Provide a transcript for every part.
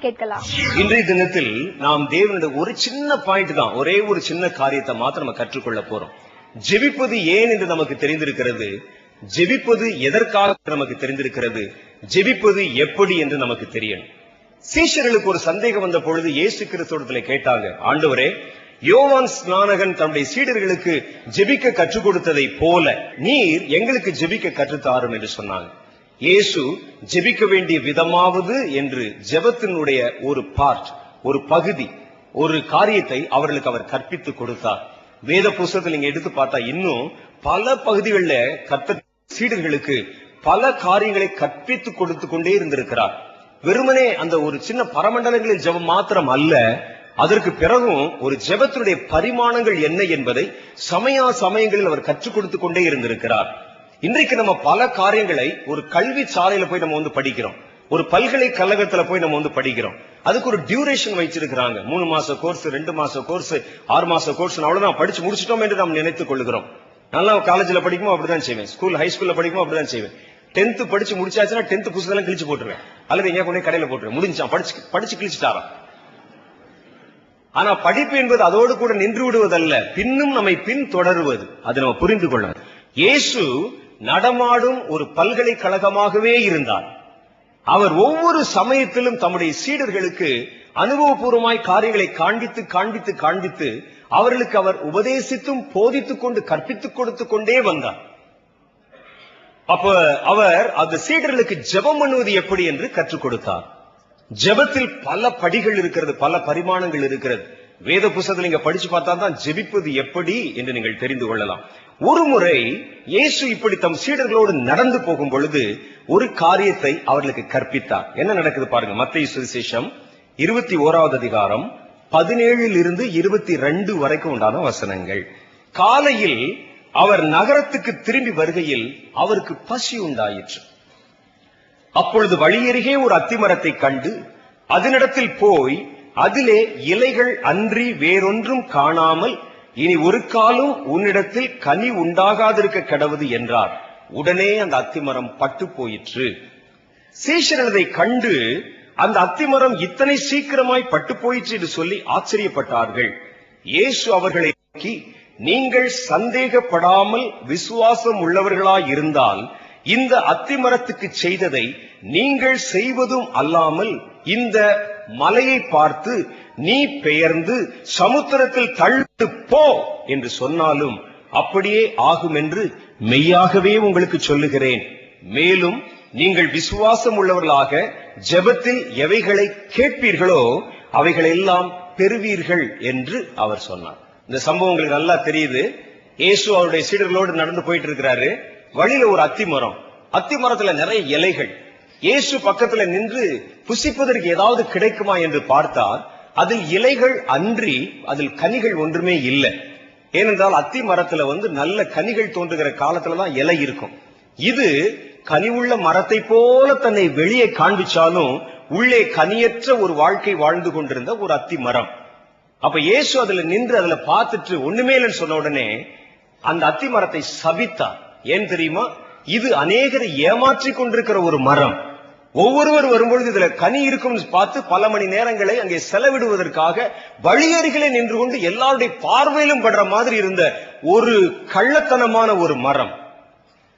கேட்கலாம். இன்றைய தினத்தில் நாம் தேவனுடைய ஒரு சின்ன பாயிண்ட் தான், ஒரே ஒரு சின்ன காரியத்தை மாத்திரம் நம்ம கற்றுக்கொள்ள போறோம். ஜெபிப்பது ஏன் என்று நமக்கு தெரிந்திருக்கிறது, ஜெபிப்பது எதற்காக நமக்கு தெரிந்திருக்கிறது, ஜெபிப்பது எப்படி என்று நமக்கு தெரியணும். சீஷர்களுக்கு ஒரு சந்தேகம் வந்த பொழுது இயேசு கிறிஸ்துவிடத்தில் கேட்டாங்க, ஆண்டவரே, யோவான் ஸ்நானகன் தன்னுடைய சீடர்களுக்கு ஜெபிக்க கற்றுக் கொடுத்ததை போல நீர் எங்களுக்கு ஜெபிக்க கற்றுத்தாரும் என்று சொன்னாங்க. இயேசு ஜெபிக்க வேண்டிய விதமாவது என்று ஜெபத்தினுடைய ஒரு பார்ட், ஒரு பகுதி, ஒரு காரியத்தை அவர்களுக்கு அவர் கற்பித்துக் கொடுத்தார். வேத புஸ்தகத்தில் நீங்க எடுத்து பார்த்தா இன்னும் பல பகுதிகளில் கர்த்தர் சீடர்களுக்கு பல காரியங்களை கற்பித்துக் கொடுத்து கொண்டே இருந்திருக்கிறார். வெறுமனே அந்த ஒரு சின்ன பரமண்டலங்களில் ஜெபம் மாத்திரம் அல்ல, அதற்கு பிறகும் ஒரு ஜெபத்தினுடைய பரிமாணங்கள் என்ன என்பதை சமயங்களில் அவர் கற்றுக் கொடுத்து கொண்டே இருந்திருக்கிறார். இன்றைக்கு நம்ம பல காரியங்களை ஒரு கல்வி சாலையில போய் நம்ம படிக்கிறோம், ஒரு பல்கலைக்கழகத்துல போய் நம்ம படிக்கிறோம். அதுக்கு ஒரு டியூரேஷன் வச்சிருக்கிறாங்க. 3 மாச கோர்ஸ், 2 மாச கோர்ஸ், 6 மாச கோர்ஸ், அவ்வளவுதான் படிச்சு முடிச்சிட்டோம் என்று நாம் நினைத்துக் கொள்கிறோம். நல்லா காலேஜ்ல படிக்குமோ அப்படிதான் செய்வேன், ஸ்கூல் ஹை ஸ்கூல்ல படிக்குமோ அப்படிதான் செய்வேன். 10th படிச்சு முடிச்சாச்சுன்னா 10th புத்தகம் கிழிச்சு போட்டுருவேன், அல்லது எங்க கொண்டு கடையில போட்டுருவேன், முடிஞ்சான் படிச்சு கிழிச்சுட்டாராம். ஆனா படிப்பு என்பது அதோடு கூட நின்று விடுவதல்ல, பின்னும் நம்மை பின் தொடருவது. அதை நம்ம புரிந்து கொள்ள. இயேசு நடமாடும் ஒரு பல்கலைக்கழகமாகவே இருந்தார். அவர் ஒவ்வொரு சமயத்திலும் தம்முடைய சீடர்களுக்கு அனுபவபூர்வமாய் காரியங்களை காண்பித்து அவர்களுக்கு அவர் உபதேசித்தும் போதித்துக் கொண்டு கற்பித்துக் கொடுத்து கொண்டே வந்தார். அப்ப அவர் அந்த சீடர்களுக்கு ஜெபம் பண்ணுவது எப்படி என்று கற்றுக் கொடுத்தார். ஜெபத்தில் பல படிகள் இருக்கிறது, பல பரிமாணங்கள் இருக்கிறது. வேத புத்தகத்தில் நீங்க படிச்சு பார்த்தா தான் ஜெபிப்பது எப்படி என்று நீங்கள் தெரிந்து கொள்ளலாம். ஒரு முறை இயேசு இப்படி தம் சீடர்களோடு நடந்து போகும் பொழுது ஒரு காரியத்தை அவர்களுக்கு கற்பித்தார். என்ன நடக்குது பாருங்க. மத்தேயு சுவிசேஷம் 21வது அதிகாரம் 17 to 22 வரைக்கும் உண்டான வசனங்கள். காலையில் அவர் நகரத்துக்கு திரும்பி வருகையில் அவருக்கு பசி உண்டாயிற்று. அப்பொழுது வழியருகே ஒரு அத்திமரத்தை கண்டு அதனிடத்தில் போய் அதிலே இலைகள் அன்றி வேறொன்றும் காணாமல், இனி ஒரு காலம் உன்னிடத்தில் கனி உண்டாகாதிருக்க கடவுது என்றார். உடனே அந்த அத்திமரம் பட்டு போயிற்று. சீஷர்கள் அதை கண்டு அந்த அத்திமரம் இத்தனை சீக்கிரமாய் பட்டு போயிற்று என்று சொல்லி ஆச்சரியப்பட்டார்கள். இயேசு அவர்களை நோக்கி, நீங்கள் சந்தேகப்படாமல் விசுவாசம் உள்ளவர்களாய் இருந்தால் இந்த அத்திமரத்துக்கு செய்ததை நீங்கள் செய்வதும் அல்லாமல் இந்த மலையை பார்த்து நீ பெயர்ந்து சமுத்திரத்தில் தள்ளு போ என்று சொன்னாலும் அப்படியே ஆகும் என்று மெய்யாகவே உங்களுக்கு சொல்லுகிறேன். மேலும் நீங்கள் விசுவாசம் உள்ளவர்களாக ஜெபத்தில் எவைகளை கேட்பீர்களோ அவைகளெல்லாம் பெறுவீர்கள் என்று அவர் சொன்னார். இந்த சம்பவம் உங்களுக்கு நல்லா தெரியுது. இயேசு அவருடைய சீடர்களோடு நடந்து போயிட்டு இருக்கிறாரு. வழியில ஒரு அத்திமரம், அத்திமரத்துல நிறைய இலைகள். இயேசு பக்கத்துல நின்று புசிப்பதற்கு ஏதாவது கிடைக்குமா என்று பார்த்தார். அதில் இலைகள் அன்றி அதில் கனிகள் ஒன்றுமே இல்லை. ஏனென்றால் அத்தி மரத்துல நல்ல கனிகள் தோன்றுகிற காலத்துலதான் இலை இருக்கும். இது கனிவுள்ள மரத்தை போல தன்னை வெளியே காண்பிச்சாலும் உள்ளே கனியற்ற ஒரு வாழ்க்கை வாழ்ந்து கொண்டிருந்த ஒரு அத்தி மரம். அப்ப இயேசு அதுல நின்று அதுல பார்த்துட்டு ஒண்ணுமே இல்லைன்னு சொன்ன உடனே அந்த அத்தி மரத்தை சபித்தார். ஏன் தெரியுமா? இது அநேகரை ஏமாற்றிக் கொண்டிருக்கிற ஒரு மரம். ஒவ்வொருவர் வரும்பொழுது இதுல கனி இருக்கும் பார்த்து பல மணி நேரங்களை அங்கே செலவிடுவதற்காக வழியருகிலே நின்று கொண்டு எல்லாருடைய பார்வையிலும் படுற மாதிரி இருந்த ஒரு கள்ளத்தனமான ஒரு மரம்.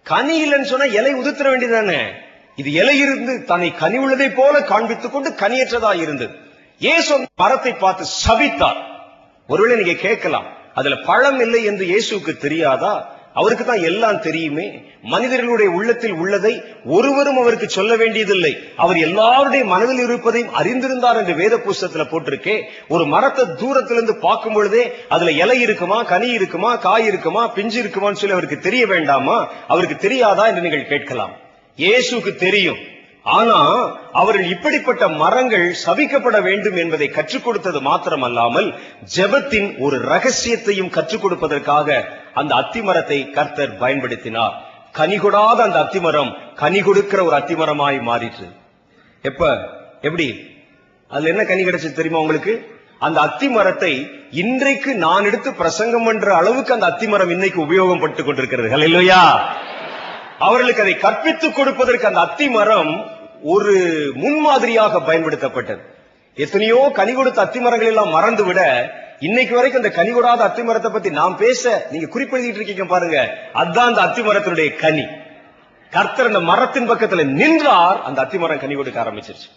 கனி இல்லைன்னு சொன்னா இலை உதிர்த்த வேண்டியதானே. இது இலை இருந்து தன்னை கனி உள்ளதை போல காண்பித்துக் கொண்டு கனியற்றதா இருந்தது. இயேசு மரத்தை பார்த்து சபித்தார். ஒருவேளை நீங்க கேட்கலாம், அதுல பழம் இல்லை என்று இயேசுக்கு தெரியாதா? அவருக்கு தான் எல்லாம் தெரியுமே. மனிதர்களுடைய உள்ளத்தில் உள்ளதை ஒருவரும் அவருக்கு சொல்ல வேண்டியதில்லை. அவர் எல்லாருடைய மனதில் இருப்பதையும் அறிந்திருந்தார் என்று வேத புஸ்தகத்துல போட்டிருக்கே. ஒரு மரத்தை தூரத்திலிருந்து பார்க்கும் பொழுதே அதுல இலை இருக்குமா, கனி இருக்குமா, காய் இருக்குமா, பிஞ்சு இருக்குமான்னு சொல்லி அவருக்கு தெரிய வேண்டாமா? அவருக்கு தெரியாதா என்று நீங்கள் கேட்கலாம். இயேசுக்கு தெரியும். ஆனா அவர்கள் இப்படிப்பட்ட மரங்கள் சபிக்கப்பட வேண்டும் என்பதை கற்றுக் கொடுத்தது மாத்திரமல்லாமல் ஜெபத்தின் ஒரு ரகசியத்தையும் கற்றுக் கொடுப்பதற்காக அந்த அத்திமரத்தை கர்த்தர் பயன்படுத்தினார். கனி கொடாத அந்த அத்திமரம் கனி கொடுக்கிற ஒரு அத்திமரமாய் மாறிற்று. எப்படி அதுல என்ன கனி கிடைச்சது தெரியுமா உங்களுக்கு? அந்த அத்திமரத்தை இன்றைக்கு நான் எடுத்து பிரசங்கம் பண்ற அளவுக்கு அந்த அத்திமரம் இன்னைக்கு உபயோகப்பட்டுக் கொண்டிருக்கிறது. ஹல்லேலூயா. அவர்களுக்கு அதை கற்பித்துக் கொடுப்பதற்கு அந்த அத்திமரம் ஒரு முன்மாதிரியாக பயன்படுத்தப்பட்டது. எத்தனையோ கனி கொடுத்த அத்திமரங்கள் எல்லாம் மறந்து விட இன்னைக்கு வரைக்கும் அந்த கனி கொடாத அத்திமரத்தை பத்தி நாம் பேச நீங்க குறிப்பெழுதிட்டு இருக்கீங்க பாருங்க. அதுதான் அந்த அத்திமரத்தினுடைய கனி. கர்த்தர் அந்த மரத்தின் பக்கத்துல நின்றார், அந்த அத்திமரம் கனி கொடுக்க ஆரம்பிச்சிருச்சு.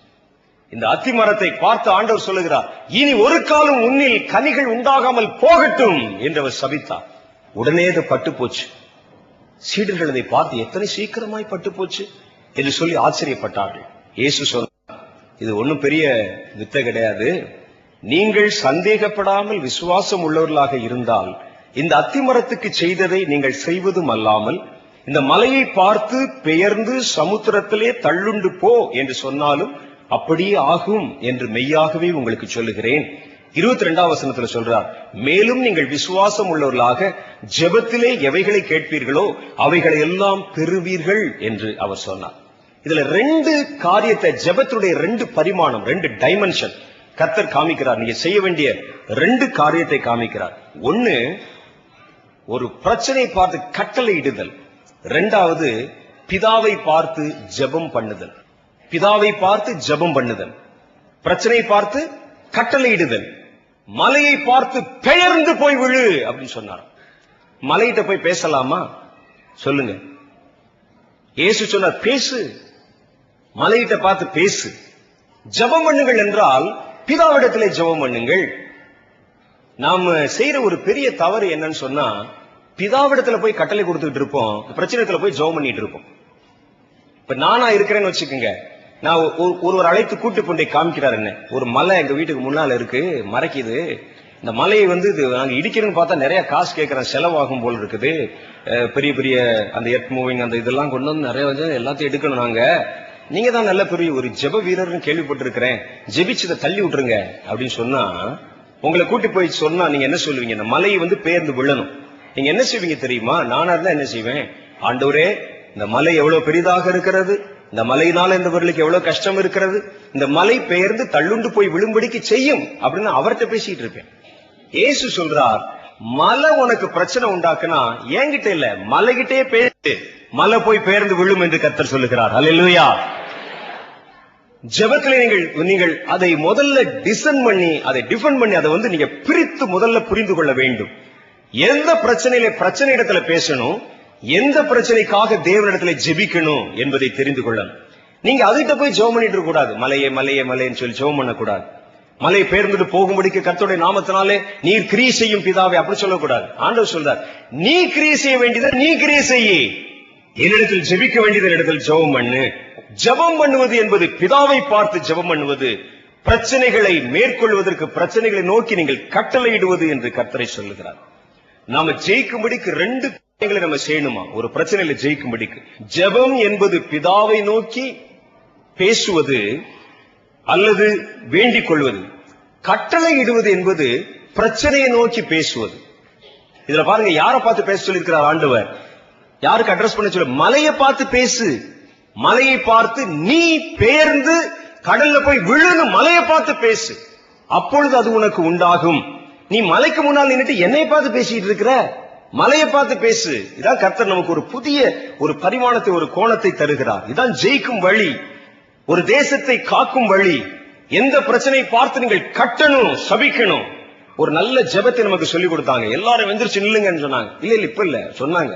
இந்த அத்திமரத்தை பார்த்து ஆண்டவர் சொல்லுகிறார், இனி ஒரு காலம் உன்னில் கனிகள் உண்டாகாமல் போகட்டும் என்று அவர் சபித்தார். உடனே அது பட்டு போச்சு. சீடர்கள் அதை பார்த்து எத்தனை சீக்கிரமாய் பட்டு போச்சு என்று சொல்லி ஆச்சரியப்பட்டார்கள். இயேசு சொன்னார், இது ஒன்னும் பெரிய வித்தை கிடையாது. நீங்கள் சந்தேகப்படாமல் விசுவாசம் உள்ளவர்களாக இருந்தால் இந்த அத்திமரத்துக்கு செய்ததை நீங்கள் செய்வதும் அல்லாமல் இந்த மலையை பார்த்து பெயர்ந்து சமுத்திரத்திலே தள்ளுண்டு போ என்று சொன்னாலும் அப்படியே ஆகும் என்று மெய்யாகவே உங்களுக்கு சொல்லுகிறேன். 22ஆம் வசனத்துல சொல்றார், மேலும் நீங்கள் விசுவாசம் உள்ளவர்களாக ஜெபத்திலே எவைகளை கேட்பீர்களோ அவைகளை எல்லாம் பெறுவீர்கள் என்று அவர் சொன்னார். இதுல ரெண்டு காரியத்தை, ஜெபத்துடைய ரெண்டு பரிமாணம், ரெண்டு டைமென்ஷன் கர்த்தர் காமிக்கிறார். நீங்க செய்ய வேண்டிய ரெண்டு காரியத்தை காமிக்கிறார். ஒன்னு, ஒரு பிரச்சனையை பார்த்து கட்டளை இடுதல். இரண்டாவது, பிதாவை பார்த்து ஜெபம் பண்ணுதல். பிதாவை பார்த்து ஜெபம் பண்ணுதல், பிரச்சனை பார்த்து கட்டளை இடுதல். மலையை பார்த்து பெயர்ந்து போய் விழு அப்படின்னு சொன்னார். மலையிட்ட போய் பேசலாமா சொல்லுங்க? இயேசு சொன்னார், பேசு, மலையிட்ட பார்த்து பேசு. ஜெபம் பண்ணுங்கள் என்றால் பிதாவிடத்திலே ஜெபம் பண்ணுங்கள். நாம செய்யற ஒரு பெரிய தவறு என்னன்னு சொன்னா, பிதாவிடத்துல போய் கட்டளை கொடுத்துட்டு இருப்போம், பிரச்சனைத்துல போய் ஜெபம் பண்ணிட்டு இருப்போம். இப்ப நானா இருக்கிறேன்னு வச்சுக்கோங்க, நான் ஒருவர் அழைத்து கூட்டு கொண்டே காமிக்கிறார். என்ன, ஒரு மலை எங்க வீட்டுக்கு முன்னால இருக்கு, மறைக்குது. இந்த மலையை நாங்க இடிக்கணும்னு பார்த்தா நிறைய காசு கேட்கறேன், செலவாகும் போல் இருக்குது. பெரிய பெரிய அந்த எர்த் மூவிங் அந்த இதெல்லாம் கொண்டு வந்து நிறைய எல்லாத்தையும் எடுக்கணும். நீங்க தான் நல்ல பெரிய ஒரு ஜெப வீரர்னு கேள்விப்பட்டிருக்கிறேன், ஜெபிச்சதை தள்ளி விட்டுருங்க அப்படின்னு சொன்னா, உங்களை கூட்டி போய் சொன்னா நீங்க என்ன சொல்லுவீங்க? இந்த மலையை பெயர்ந்து விழணும். நீங்க என்ன செய்வீங்க தெரியுமா? நானா இருந்தா என்ன செய்வேன்? ஆண்டவரே, இந்த மலை எவ்வளவு பெரிதாக இருக்கிறது, இந்த மலையினால இந்த பொருளுக்கு எவ்வளவு கஷ்டம் இருக்கிறது, இந்த மலை பெயர்ந்து தள்ளுண்டு போய் விழும்படிக்கு செய்யும் அப்படின்னு அவர்கிட்ட பேசிட்டு இருப்பேன். இயேசு சொல்றார், மலை உனக்கு பிரச்சனை உண்டாக்குனா என்கிட்ட இல்ல, மலைகிட்டே பேசு, மலை போய் பெயர்ந்து விழும் என்று கர்த்தர் சொல்லுகிறார். அல்லேலூயா. ஜெபத்திலே நீங்கள் அதை முதல்ல டிசன் பண்ணி, அதை டிஃபெண்ட் பண்ணி, அதை நீங்க பிரித்து முதல்ல புரிந்து கொள்ள வேண்டும். எந்த பிரச்சனையில பிரச்சனை இடத்துல பேசணும், எந்த பிரச்சனைக்காக தேவனிடத்துல ஜெபிக்கணும் என்பதை தெரிந்து கொள்ளணும். நீங்க அதுகிட்ட போய் ஜெபம் பண்ணிட்டு இருக்க கூடாது. மலையே மலையே மலைன்னு சொல்லி ஜெபம் பண்ணக்கூடாது. மலை பெயர்ந்துட்டு போகும்படிக்கு கர்த்தருடைய நாமத்தினாலே நீர் கிரியை செய்யும் பிதாவே அப்படி சொல்லக்கூடாது. ஆண்டவர் சொல்றார், நீ கிரியை செய்ய வேண்டியதை நீ கிரியை செய்ய, என்னிடத்தில் ஜெபிக்க வேண்டியது இடத்தில் ஜெபம் பண்ணு. ஜெபம் பண்ணுவது என்பது பிதாவை பார்த்து ஜெபம் பண்ணுவது, பிரச்சனைகளை மேற்கொள்வதற்கு பிரச்சனைகளை நோக்கி நீங்கள் கட்டளையிடுவது என்று கர்த்தரை சொல்லுகிறார். நாம ஜெயிக்கும்படிக்கு ரெண்டு காரியங்களை நம்ம செய்யணுமா ஒரு பிரச்சனையில ஜெயிக்கும்படிக்கு? ஜெபம் என்பது பிதாவை நோக்கி பேசுவது அல்லது வேண்டிக் கொள்வது. கட்டளை இடுவது என்பது பிரச்சனையை நோக்கி பேசுவது. இதுல பாருங்க, யாரை பார்த்து பேச சொல்லியிருக்கிறார் ஆண்டவர்? யாருக்கு அட்ரஸ் பண்ண சொல்ல? மலையை பார்த்து பேசு. மலையை பார்த்து நீ பெயர்ந்து கடல்ல போய் விழுந்து மலையை பார்த்து பேசு, அப்பொழுது அது உனக்கு உண்டாகும். நீ மலைக்கு முன்னால் நின்னுட்டு என்னை பார்த்து பேசிட்டு இருக்கிற, மலையை பார்த்து பேசு. இதான் கர்த்தர் நமக்கு ஒரு புதிய ஒரு பரிமாணத்தை, ஒரு கோணத்தை தருகிறார். இதான் ஜெயிக்கும் வழி, ஒரு தேசத்தை காக்கும் வழி. எந்த பிரச்சனையை பார்த்து நீங்கள் கட்டணும், சபிக்கணும். ஒரு நல்ல ஜெபத்தை நமக்கு சொல்லி கொடுத்தாங்க. எல்லாரும் எந்திரிச்சு நில்லுங்கன்னு சொன்னாங்க. இல்ல இப்ப இல்ல சொன்னாங்க.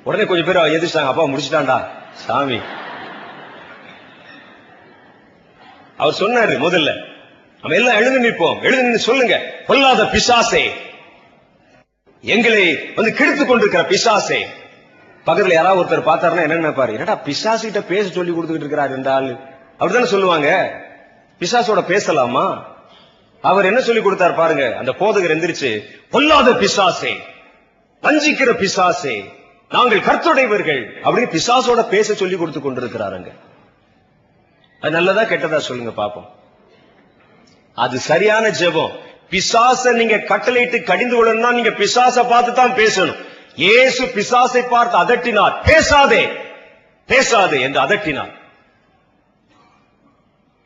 உடனே கொஞ்சம் பேர் எதிர்த்தாங்க, அப்பா முடிச்சுட்டான்டா சாமி. அவர் சொன்னாரு, முதல்ல நம்ம எல்லாம் எழுந்து நிற்போம், எழுந்து நின்று சொல்லுங்க, பொல்லாத பிசாசே, எங்களை கெடுத்துக் கொண்டிருக்கிற பிசாசே. பக்கத்துல யாராவது ஒருத்தர் பார்த்தாருன்னா என்ன நினைப்பாரு? என்னடா பிசாசு கிட்ட பேச சொல்லி கொடுத்துக்கிட்டு இருக்கிறார் என்றால் அப்படித்தானே சொல்லுவாங்க. பிசாசோட பேசலாமா? அவர் என்ன சொல்லி கொடுத்தார் பாருங்க. அந்த போதகர் எந்திரிச்சு, பொல்லாத பிசாசே, வஞ்சிக்கிற பிசாசே, நாங்கள் கர்த்தருடையவர்கள் அப்படின்னு பிசாசோட பேச சொல்லி கொடுத்து கொண்டிருக்கிறாருங்க. அது நல்லதா கெட்டதா சொல்லுங்க பாப்போம். அது சரியான ஜெபம். பிசாச நீங்க கட்டளையிட்டு கடிந்து கொள்ளணும்னா நீங்க பிசாச பார்த்து தான் பேசணும். இயேசு பிசாசை பார்த்து அதட்டினார், பேசாதே பேசாதே என்று அதட்டினார்.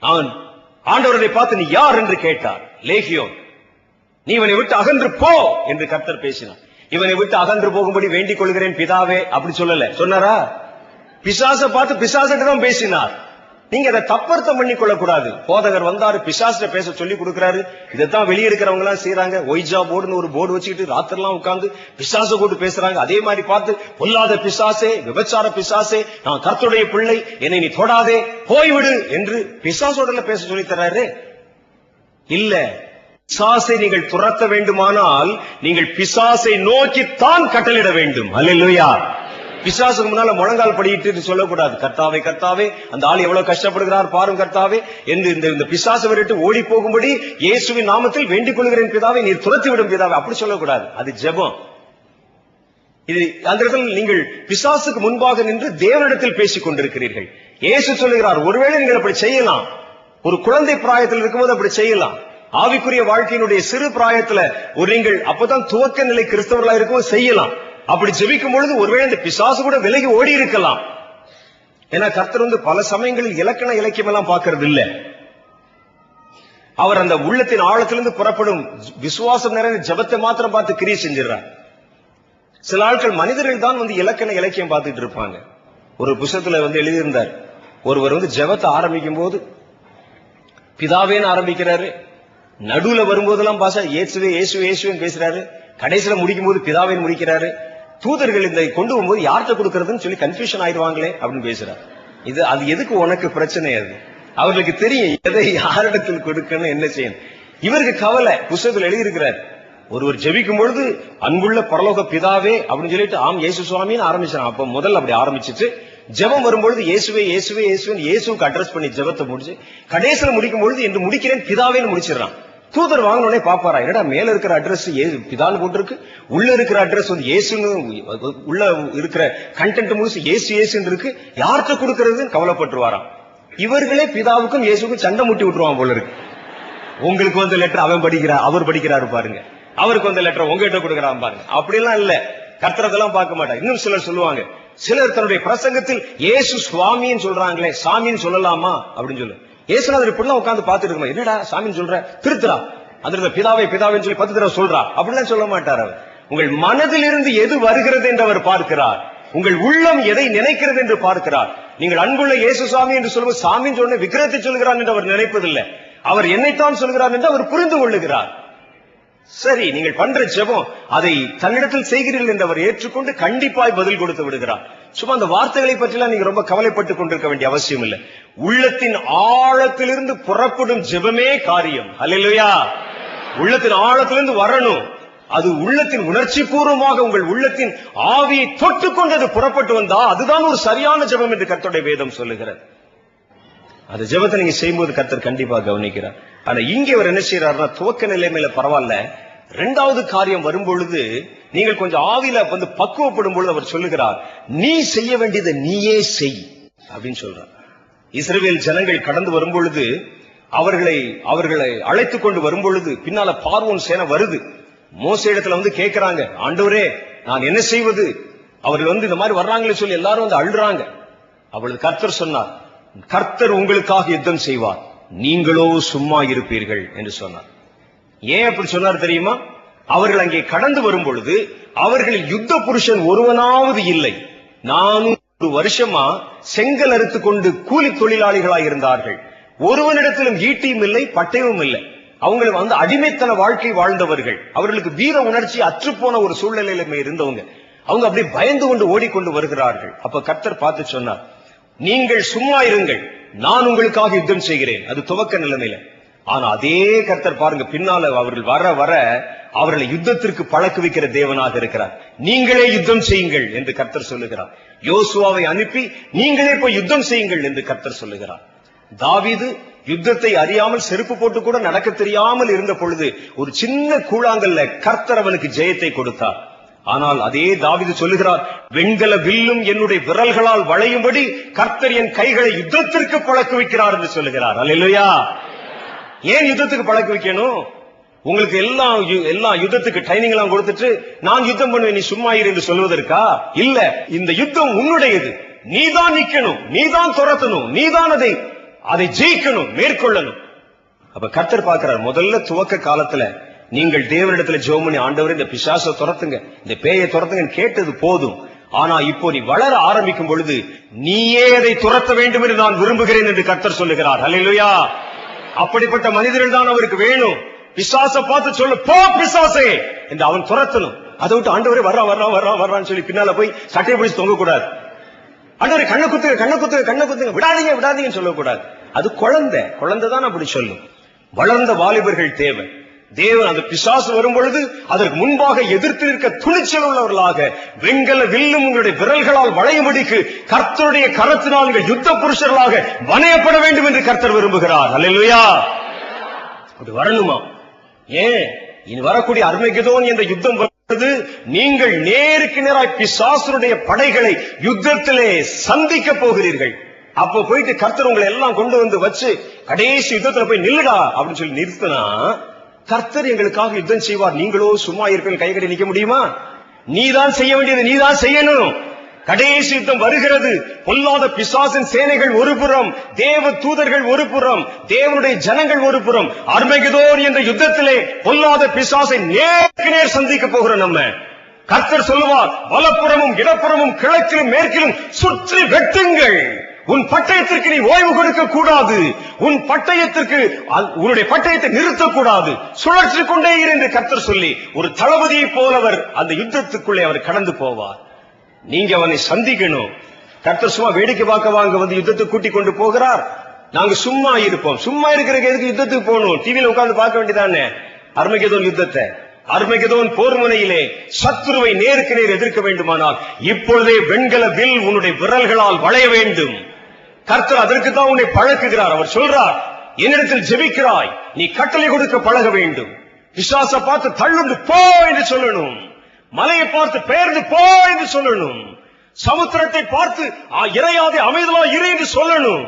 அவன் ஆண்டவரை பார்த்து நீ யார் என்று கேட்டார். லேகியோன், நீ இவனை விட்டு அகன்று போ என்று கர்த்தர் பேசினார். இவனை விட்டு அகன்று போகும்படி வேண்டிக் கொள்கிறேன் பிதாவே அப்படி சொல்லல. சொன்னாரா? பிசாசை பார்த்து பிசாசிட்டு தான் பேசினார். நீங்க அதை தப்பர்த்தம் பண்ணி கொள்ளக்கூடாது. போதகர் வந்தாரு, பிசாசுல பேச சொல்லி கொடுக்கிறாரு, இதைத்தான் வெளியே இருக்கிறவங்க எல்லாம் செய்யறாங்க. ஒய்ஜா போர்டுன்னு ஒரு போர்டு வச்சுக்கிட்டு ராத்திரெல்லாம் உட்கார்ந்து பிசாச கூட்டு பேசுறாங்க. அதே மாதிரி பார்த்து, பொல்லாத பிசாசே, விபச்சார பிசாசே, நான் கர்த்தருடைய பிள்ளை, என்னை நீ தொடாதே, போய்விடு என்று பிசாசோட பேச சொல்லி தர்றாரு. இல்ல, பிசாசை நீங்கள் துரத்த வேண்டுமானால் நீங்கள் பிசாசை நோக்கித்தான் கட்டளிட வேண்டும். அல்லேலூயா. பிசாசுக்கு முன்னால முழங்கால் படிட்டு சொல்லக்கூடாது, கர்த்தாவே கர்த்தாவே அந்த ஆள் எவ்வளவு கஷ்டப்படுகிறார் பாரும் கர்த்தாவே என்று இந்த பிசாசை விட்டு ஓடி போகும்படி இயேசுவின் நாமத்தில் வேண்டிக் கொள்கிறேன் பிதாவை, நீர் துரத்தி விடும் பிதாவை, அப்படி சொல்லக்கூடாது. அது ஜெபம். இது அந்த இடத்தில் நீங்கள் பிசாசுக்கு முன்பாக நின்று தேவனிடத்தில் பேசிக் கொண்டிருக்கிறீர்கள். இயேசு சொல்லுகிறார், ஒருவேளை நீங்கள் அப்படி செய்யலாம், ஒரு குழந்தை பிராயத்தில் இருக்கும்போது அப்படி செய்யலாம். ஆவிக்குரிய வாழ்க்கையினுடைய சிறு பிராயத்துல ஒரு நீங்கள் அப்பதான் துவக்க நிலை கிறிஸ்தவர்களா இருக்கும்போது செய்யலாம். அப்படி ஜெபிக்கும் பொழுது ஒருவேளை இந்த பிசாசு கூட விலகி ஓடி இருக்கலாம். ஏன்னா கர்த்தர் பல சமயங்களில் இலக்கண இலக்கியம் எல்லாம் பார்க்கறது இல்ல. அவர் அந்த உள்ளத்தின் ஆழத்திலிருந்து புறப்படும் விசுவாசம் நிறைந்த ஜெபத்தை மாத்திரம் பார்த்து கிரியை செஞ்சிடறார். சில ஆட்கள் மனிதர்கள் தான் இலக்கண இலக்கியம் பார்த்துட்டு இருப்பாங்க. ஒரு புத்தகத்துல எழுதியிருந்தார், ஒருவர் ஜெபத்தை ஆரம்பிக்கும் போது பிதாவேன்னு ஆரம்பிக்கிறாரு, நடுவுல வரும்போதெல்லாம் பாசா இயேசுவே இயேசுவே இயேசுவேன்னு பேசுறாரு, கடைசியில முடிக்கும் போது பிதாவேன்னு முடிக்கிறாரு. தூதர்கள் இதை கொண்டு வரும்போது யார்கிட்ட கொடுக்கறதுன்னு சொல்லி கன்ஃபியூஷன் ஆயிடுவாங்களே அப்படின்னு பேசுறாரு. அது எதுக்கு உனக்கு பிரச்சனை? அது அவர்களுக்கு தெரியும் எதை யாரிடத்தில் கொடுக்கணும், என்ன செய்யணும். இவருக்கு கவலை. புத்தகத்தில் எழுதியிருக்கிறார், ஒருவர் ஜெபிக்கும் பொழுது அன்புள்ள பரலோக பிதாவே அப்படின்னு சொல்லிட்டு ஆம் இயேசு சுவாமின்னு ஆரம்பிச்சான். அப்ப முதல்ல அப்படி ஆரம்பிச்சுட்டு ஜெபம் வரும்பொழுது இயேசுவே இயேசுவே இயேசுன்னு இயேசுக்கு அட்ரஸ் பண்ணி ஜெபத்தை முடிச்சு கடைசியில முடிக்கும் பொழுது என்று முடிக்கிறேன் பிதாவேன்னு முடிச்சிடறான். தூதர் வாங்கினோடனே பாப்பாரா, என்னடா மேல இருக்கிற அட்ரஸ் பிதான்னு போட்டிருக்கு, உள்ள இருக்கிற அட்ரஸ் இயேசுன்னு, உள்ள இருக்கிற கண்டென்ட் முழுசு இயேசு இயேசுன்னு இருக்கு, யார்கிட்ட கொடுக்கறதுன்னு கவலைப்பட்டுருவாராம். இவர்களே பிதாவுக்கும் இயேசுக்கும் சண்டை முட்டி விட்டுருவான் போல இருக்கு. உங்களுக்கு லெட்டர் அவன் படிக்கிறார், அவர் படிக்கிறாரு பாருங்க, அவருக்கு லெட்டர் உங்ககிட்ட கொடுக்கறான் பாருங்க. அப்படிலாம் இல்ல, கர்த்தரதெல்லாம் பார்க்க மாட்டாங்க. இன்னும் சிலர் சொல்லுவாங்க, சிலர் தன்னுடைய பிரசங்கத்தில் இயேசு சுவாமின்னு சொல்றாங்களே, சாமின்னு சொல்லலாமா அப்படின்னு சொல்லு. இயேசுநாதர் இப்படிலாம் உட்கார்ந்து பார்த்துட்டு இருக்கோம், என்னடா சாமின்னு சொல்ற, திருத்துறா, அந்த பிதாவை பிதாவைன்னு சொல்லி 10 தடவை சொல்றா, அப்படிலாம் சொல்ல மாட்டார் அவர். உங்கள் மனதிலிருந்து எது வருகிறது என்று அவர் பார்க்கிறார். உங்கள் உள்ளம் எதை நினைக்கிறது என்று பார்க்கிறார். நீங்கள் அன்புள்ள இயேசு சாமி என்று சொல்லும்போது சாமின்னு சொன்ன விக்கிரத்தை சொல்கிறார் என்று அவர் நினைப்பதில்லை. அவர் என்னைத்தான் சொல்கிறார் என்று அவர் புரிந்து கொள்ளுகிறார். சரி, நீங்கள் பண்ற ஜெபம் அதை தன்னிடத்தில் செய்கிறீர்கள் என்று அவர் ஏற்றுக்கொண்டு கண்டிப்பாய் பதில் கொடுத்து விடுகிறார். சும்மா அந்த வார்த்தைகளை பற்றிலாம் நீங்க ரொம்ப கவலைப்பட்டுக் கொண்டிருக்க வேண்டிய அவசியம் இல்லை. உள்ளத்தின் ஆழத்திலிருந்து புறப்படும் ஜெபமே காரியம். அல்லேலூயா. உள்ளத்தின் ஆழத்திலிருந்து வரணும். அது உள்ளத்தின் உணர்ச்சி பூர்வமாக உங்கள் உள்ளத்தின் ஆவியை தொட்டுக் கொண்டது புறப்பட்டு வந்தா அதுதான் ஒரு சரியான ஜெபம் என்று கர்த்தருடைய வேதம் சொல்லுகிறது. அந்த ஜெபத்தை நீங்க செய்யும்போது கர்த்தர் கண்டிப்பா கவனிக்கிறார். ஆனா இங்கே அவர் என்ன செய்யறாருன்னா, துவக்க நிலைமையில பரவாயில்ல, 2வது காரியம் வரும்பொழுது நீங்கள் கொஞ்சம் ஆவியில பக்குவப்படும் பொழுது அவர் சொல்லுகிறார், நீ செய்ய வேண்டியதை நீயே செய் அப்படின்னு சொல்றார். இஸ்ரவேல் ஜனங்கள் கடந்து வரும்பொழுது அவர்களை அழைத்துக் கொண்டு வரும்பொழுது பின்னால பார்வோன் சேனை வருது. மோசே இடத்துல கேட்கிறாங்க, ஆண்டவரே நான் என்ன செய்வது, அவர்கள் இந்த மாதிரி வர்றாங்களே சொல்லி எல்லாரும் அழுறாங்க. அவளுக்கு கர்த்தர் சொன்னார், கர்த்தர் உங்களுக்காக யுத்தம் செய்வார், நீங்களோ சும்மா இருப்பீர்கள் என்று சொன்னார். ஏன் அப்படி சொன்னார் தெரியுமா? அவர்கள் அங்கே கடந்து வரும் பொழுது அவர்களில் யுத்த புருஷன் ஒருவனாவது இல்லை. 400 வருஷமா செங்கல் அறுத்து கொண்டு கூலி தொழிலாளிகளாய் இருந்தார்கள். ஒருவனிடத்திலும் ஈட்டியும் இல்லை, பட்டயமும் இல்லை. அவங்க அடிமைத்தன வாழ்க்கை வாழ்ந்தவர்கள். அவர்களுக்கு வீர உணர்ச்சி அற்றுப்போன ஒரு சூழ்நிலையில இருந்தவங்க. அவங்க அப்படியே பயந்து கொண்டு ஓடிக்கொண்டு வருகிறார்கள். அப்ப கர்த்தர் பார்த்து சொன்னார், நீங்கள் சும்மா இருங்கள், நான் உங்களுக்காக யுத்தம் செய்கிறேன். அது துவக்க நிலைமையில. ஆனா அதே கர்த்தர் பாருங்க, பின்னால அவர்கள் வர வர அவர்களை யுத்தத்திற்கு பழக்க வைக்கிற தேவனாக இருக்கிறார். நீங்களே யுத்தம் செய்யுங்கள் என்று கர்த்தர் சொல்லுகிறார். யோசுவாவை அனுப்பி நீங்களே போய் யுத்தம் செய்யுங்கள் என்று கர்த்தர் சொல்லுகிறார். தாவீது யுத்தத்தை அறியாமல் செருப்பு போட்டு கூட நடக்க தெரியாமல் இருந்த பொழுது ஒரு சின்ன கூழாங்கல்ல கர்த்தர் அவனுக்கு ஜெயத்தை கொடுத்தார். ஆனால் அதே தாவீது சொல்லுகிறார், வெண்கல வில்லும் என்னுடைய விரல்களால் வளையும்படி கர்த்தர் என் கைகளை யுத்தத்திற்கு பழக்க வைக்கிறார் என்று சொல்லுகிறார். அல்லேலூயா. ஏன் யுத்தத்துக்கு பழக்க வைக்கணும்? உங்களுக்கு எல்லாம் யுத்தத்துக்கு ட்ரைனிங் எல்லாம் கொடுத்துட்டு நான் யுத்தம் பண்ணுவேன் நீ சும்மா இரு என்று சொல்வதற்கா? இல்ல, இந்த யுத்தம் உன்னுடையது. நீதான் நிக்கணும், நீதான் துரத்தணும், நீதான் அதை ஜெயிக்கணும், மேற்கொள்ளணும். அப்ப கர்த்தர் பார்க்கிறார், முதல்ல துவக்க காலத்துல நீங்கள் தேவனிடத்துல ஜெபம் பண்ணி, ஆண்டவரே இந்த பிசாசை துரத்துங்க, இந்த பேயை துரத்துங்க கேட்டது போதும். ஆனா இப்போ நீ வளர ஆரம்பிக்கும் பொழுது நீயே அதை துரத்த வேண்டும் என்று நான் விரும்புகிறேன் என்று கர்த்தர் சொல்லுகிறார். அல்லேலூயா. அப்படிப்பட்ட மனிதர்கள் தான் அவருக்கு வேணும். பிசாசை பார்த்து சொல்லு, போ பிசாசே என்று அவன் துரத்தணும். அதை விட்டு ஆண்டவரே வர்றான்னு சொல்லி பின்னால போய் சட்டையை பிடிச்சு தொங்க கூடாது. ஆண்டவரே கண்ணை குத்துங்க விடாதீங்கன்னு சொல்லக்கூடாது. அது குழந்தை தான் அப்படி சொல்லும். வளர்ந்த வாலிபர்கள் தேவை. தேவன் அந்த பிசாசு வரும் பொழுது அதற்கு முன்பாக எதிர்த்து நிற்க துணிச்சல் உள்ளவர்களாக, வெண்கல வில்லும் உங்களுடைய விரல்களால் வளையும்படிக்கு கர்த்தருடைய கரத்தினால் நீங்கள் யுத்த புருஷர்களாக வணையப்பட வேண்டும் என்று கர்த்தர் விரும்புகிறார். அல்லேலூயா. அப்படி வரணுமா? ஏன் இனி வரக்கூடிய அர்மகெதோன் என்ற யுத்தம் வருவது, நீங்கள் நேருக்கு நேராய் பிசாசுடைய படைகளை யுத்தத்திலே சந்திக்க போகிறீர்கள். அப்ப போயிட்டு கர்த்தர் உங்களை எல்லாம் கொண்டு வந்து வச்சு கடைசி யுத்தத்துல போய் நில்லுடா அப்படின்னு சொல்லி நிறுத்தினா, கர்த்தர் எங்களுக்காக யுத்தம் செய்வார். நீங்களோ சும்மா இருப்பீர்கள், கைகட்டி நிக்க முடியுமா? நீதான் செய்ய வேண்டியது, நீதான் செய்யணும். கடைசி யுத்தம் வருகிறது. பொல்லாத பிசாசின் சேனைகள் ஒரு புறம், தேவ தூதர்கள் ஒரு புறம், தேவனுடைய ஜனங்கள் ஒரு புறம். அர்மகெதோன் என்ற யுத்தத்திலே பொல்லாத பிசாசை நேருக்கு நேர் சந்திக்க போகிறோம். நம்ம கர்த்தர் சொல்லுவார், வலப்புறமும் இடப்புறமும் கிழக்கிலும் மேற்கிலும் சுற்றி வெட்டுங்கள். உன் பட்டயத்திற்கு நீ ஓய்வு கொடுக்க கூடாது. உன்னுடைய பட்டயத்தை நிறுத்தக்கூடாது. சுழற்சி கொண்டே இரு என்று கர்த்தர் சொல்லி, ஒரு தளபதியை போலவர் அந்த யுத்தத்துக்குள்ளே அவர் கடந்து போவார். நீங்க அவனை சந்திக்கணும். கர்த்தர் சும்மா வேடிக்கை பார்க்க வாங்க வந்து யுத்தத்துக்கு கூட்டிக் கொண்டு போகிறார். நாங்க சும்மா இருப்போம். சும்மா இருக்கிற எதுக்கு யுத்தத்துக்கு போகணும்? டிவியில உட்கார்ந்து பார்க்க வேண்டியதானே அர்மகெதோன் யுத்தத்தை. அர்மகெதோன் போர் முனையிலே சத்துருவை நேருக்கு நேர் எதிர்க்க வேண்டுமானால் இப்பொழுதே வெண்கல வில் உன்னுடைய விரல்களால் வளைய வேண்டும். கர்த்தர் அதற்கு தான் உன்னை பழக்குகிறார். அவர் சொல்றார், என்னிடத்தில் ஜெபிக்கிறாய், நீ கட்டளை கொடுக்க பழக வேண்டும். பிசாசை பார்த்து தள்ளுண்டு போ என்று சொல்லணும். மலையை பார்த்து பெயர்ந்து போ என்று சொல்லணும். சமுத்திரத்தை பார்த்து இறையாதே அமைதலா இரு என்று சொல்லணும்.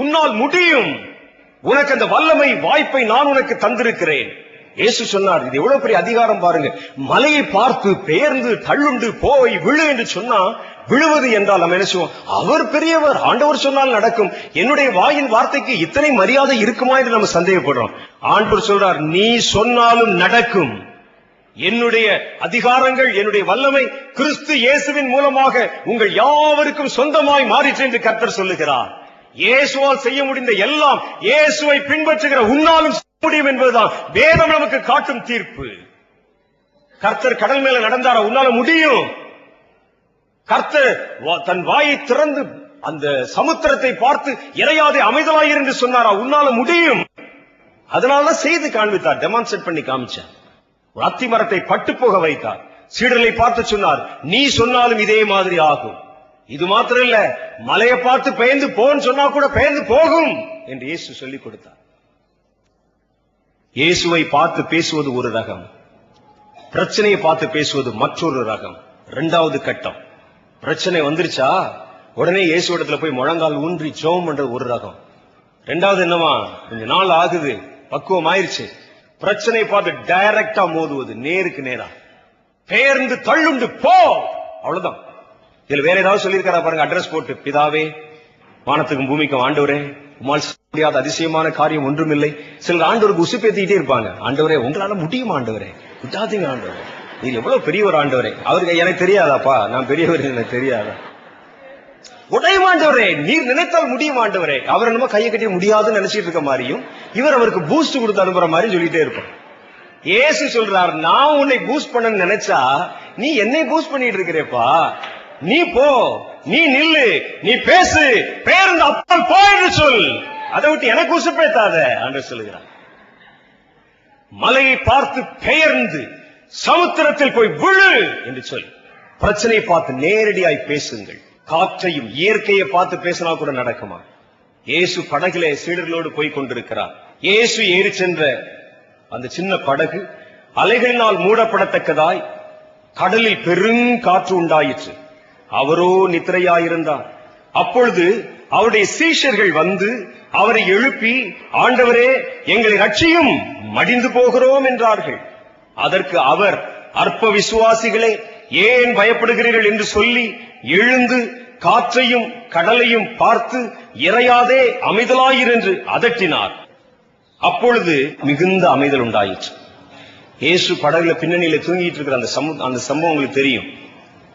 உன்னால் முடியும். உனக்கு அந்த வல்லமை வாய்ப்பை நான் உனக்கு தந்திருக்கிறேன். இயேசு சொன்னார், இது எவ்வளவு பெரிய அதிகாரம் பாருங்க. மலையை பார்த்து பெயர்ந்து தள்ளுண்டு போய் விழு என்று சொன்னா, விழுவது என்றால் நம்ம என்ன செய்வோம்? அவர் பெரியவர், ஆண்டவர் சொன்னால் நடக்கும். என்னுடைய வாயின் வார்த்தைக்கு இத்தனை மரியாதை இருக்குமா என்று நம்ம சந்தேகப்படுறோம். ஆண்டவர் சொல்றார், நீ சொன்னாலும் நடக்கும். என்னுடைய அதிகாரங்கள், என்னுடைய வல்லமை கிறிஸ்து இயேசுவின் மூலமாக உங்கள் யாவருக்கும் சொந்தமாய் மாறிற்று என்று கர்த்தர் சொல்லுகிறார். இயேசுவால் செய்ய முடிந்த எல்லாம் இயேசுவை பின்பற்றுகிற உன்னாலும் முடியும் என்பதுதான் வேதம் நமக்கு காட்டும் தீர்ப்பு. கர்த்தர் கடல் மேல நடந்தாரா? உன்னால முடியும். கர்த்தர் தன் வாயை திறந்து அந்த சமுத்திரத்தை பார்த்து இறையாதே அமைதலாயிரு என்று சொன்னாரா? உன்னால முடியும். அதனாலதான் செய்து காண்பித்தார், டெமான்ஸ்ட்ரேட் பண்ணி காமிச்சார். ஒரு அத்தி மரத்தை பட்டு போக வைத்தார். சீடர்களை பார்த்து சொன்னார், நீ சொன்னாலும் இதே மாதிரி ஆகும். இது மாத்திரம் இல்ல, மலையை பார்த்து பெயர்ந்து போன்னு சொன்னா கூட பெயர்ந்து போகும் என்று இயேசு சொல்லிக் கொடுத்தார். இயேசுவை பார்த்து பேசுவது ஒரு ரகம், பிரச்சனையை பார்த்து பேசுவது மற்றொரு ரகம். இரண்டாவது கட்டம், பிரச்சனை வந்துருச்சா உடனே இயேசு இடத்துல போய் முழங்கால் ஊன்றி ஜெபம் பண்ற ஒரு ரகம். இரண்டாவது என்னவா, கொஞ்ச நாள் ஆகுது, பக்குவம் ஆயிருச்சு, பிரச்சனை பார்த்து டைரக்டா மோதுவது, நேருக்கு நேரா பெயர்ந்து தள்ளுண்டு போ, அவ்வளவுதான். இதுல வேற ஏதாவது சொல்லியிருக்காரா பாருங்க, அட்ரஸ் போட்டு, பிதாவே வானத்துக்கும் பூமிக்கும் ஆண்டவரே உம்மால் முடியாத அதிசயமான காரியம் ஒன்றும் இல்லை. சிலர் ஆண்டவருக்கு உசுப்பேத்திக்கிட்டே இருப்பாங்க, ஆண்டவரே உங்களால முடியுமா ஆண்டவரே, விட்டாதீங்க ஆண்டவரே, நீங்க எவ்வளவு பெரியவர் ஆண்டவரே. அவருக்கு எனக்கு தெரியாதாப்பா, நான் பெரியவர் எனக்கு தெரியாதா, உடையும் ஆண்டவரே, நீர் நினைத்தால் முடியும் ஆண்டவரே. அவர் நம்ம கையை கட்டி முடியாதுன்னு நினைச்சிட்டு இருக்க மாதிரியும், இவர் அவருக்கு பூஸ்ட் கொடுத்து அனுப்புற மாதிரி சொல்லிட்டே இருப்பார். இயேசு சொல்றார், நான் உன்னை பூஸ்ட் பண்ண நினைச்சா நீ என்னை பூஸ்ட் பண்ணிட்டு இருக்கிறேப்பா. நீ போ, நீ நில்லு, நீ பேசு, பேருந்து அப்பால் போயின்னு சொல், அதை விட்டு எனக்கு உசுப்பேத்தாத என்று சொல்லுகிறார். மலையை பார்த்து பெயர்ந்து சமுத்திரத்தில் போய் விழு என்று சொல். பிரச்சனையை பார்த்து நேரடியாய் பேசுங்கள். காற்றையும் இயற்கையை பார்த்து பேசினா கூட நடக்குமா? இயேசு படகிலே சீடர்களோடு போய் கொண்டிருக்கிறார். இயேசு ஏறி சென்ற அந்த சின்ன படகு அலைகளினால் மூடப்படத்தக்கதாய் கடலில் பெரும் காற்று உண்டாயிற்று. அவரோ நித்திரையாயிருந்தார். அப்பொழுது அவருடைய சீஷர்கள் வந்து அவரை எழுப்பி, ஆண்டவரே எங்களை ரட்சியும், மடிந்து போகிறோம் என்றார்கள். அதற்கு அவர், அற்ப விசுவாசிகளே ஏன் பயப்படுகிறீர்கள் என்று சொல்லி எழுந்து காற்றையும் கடலையும் பார்த்து இறையாதே அமைதலாயிரு என்று அதட்டினார். அப்பொழுது மிகுந்த அமைதல் உண்டாயிற்று. இயேசு படகுல பின்னணியில தூங்கிட்டு இருக்கிற அந்த சம்பவம் உங்களுக்கு தெரியும்.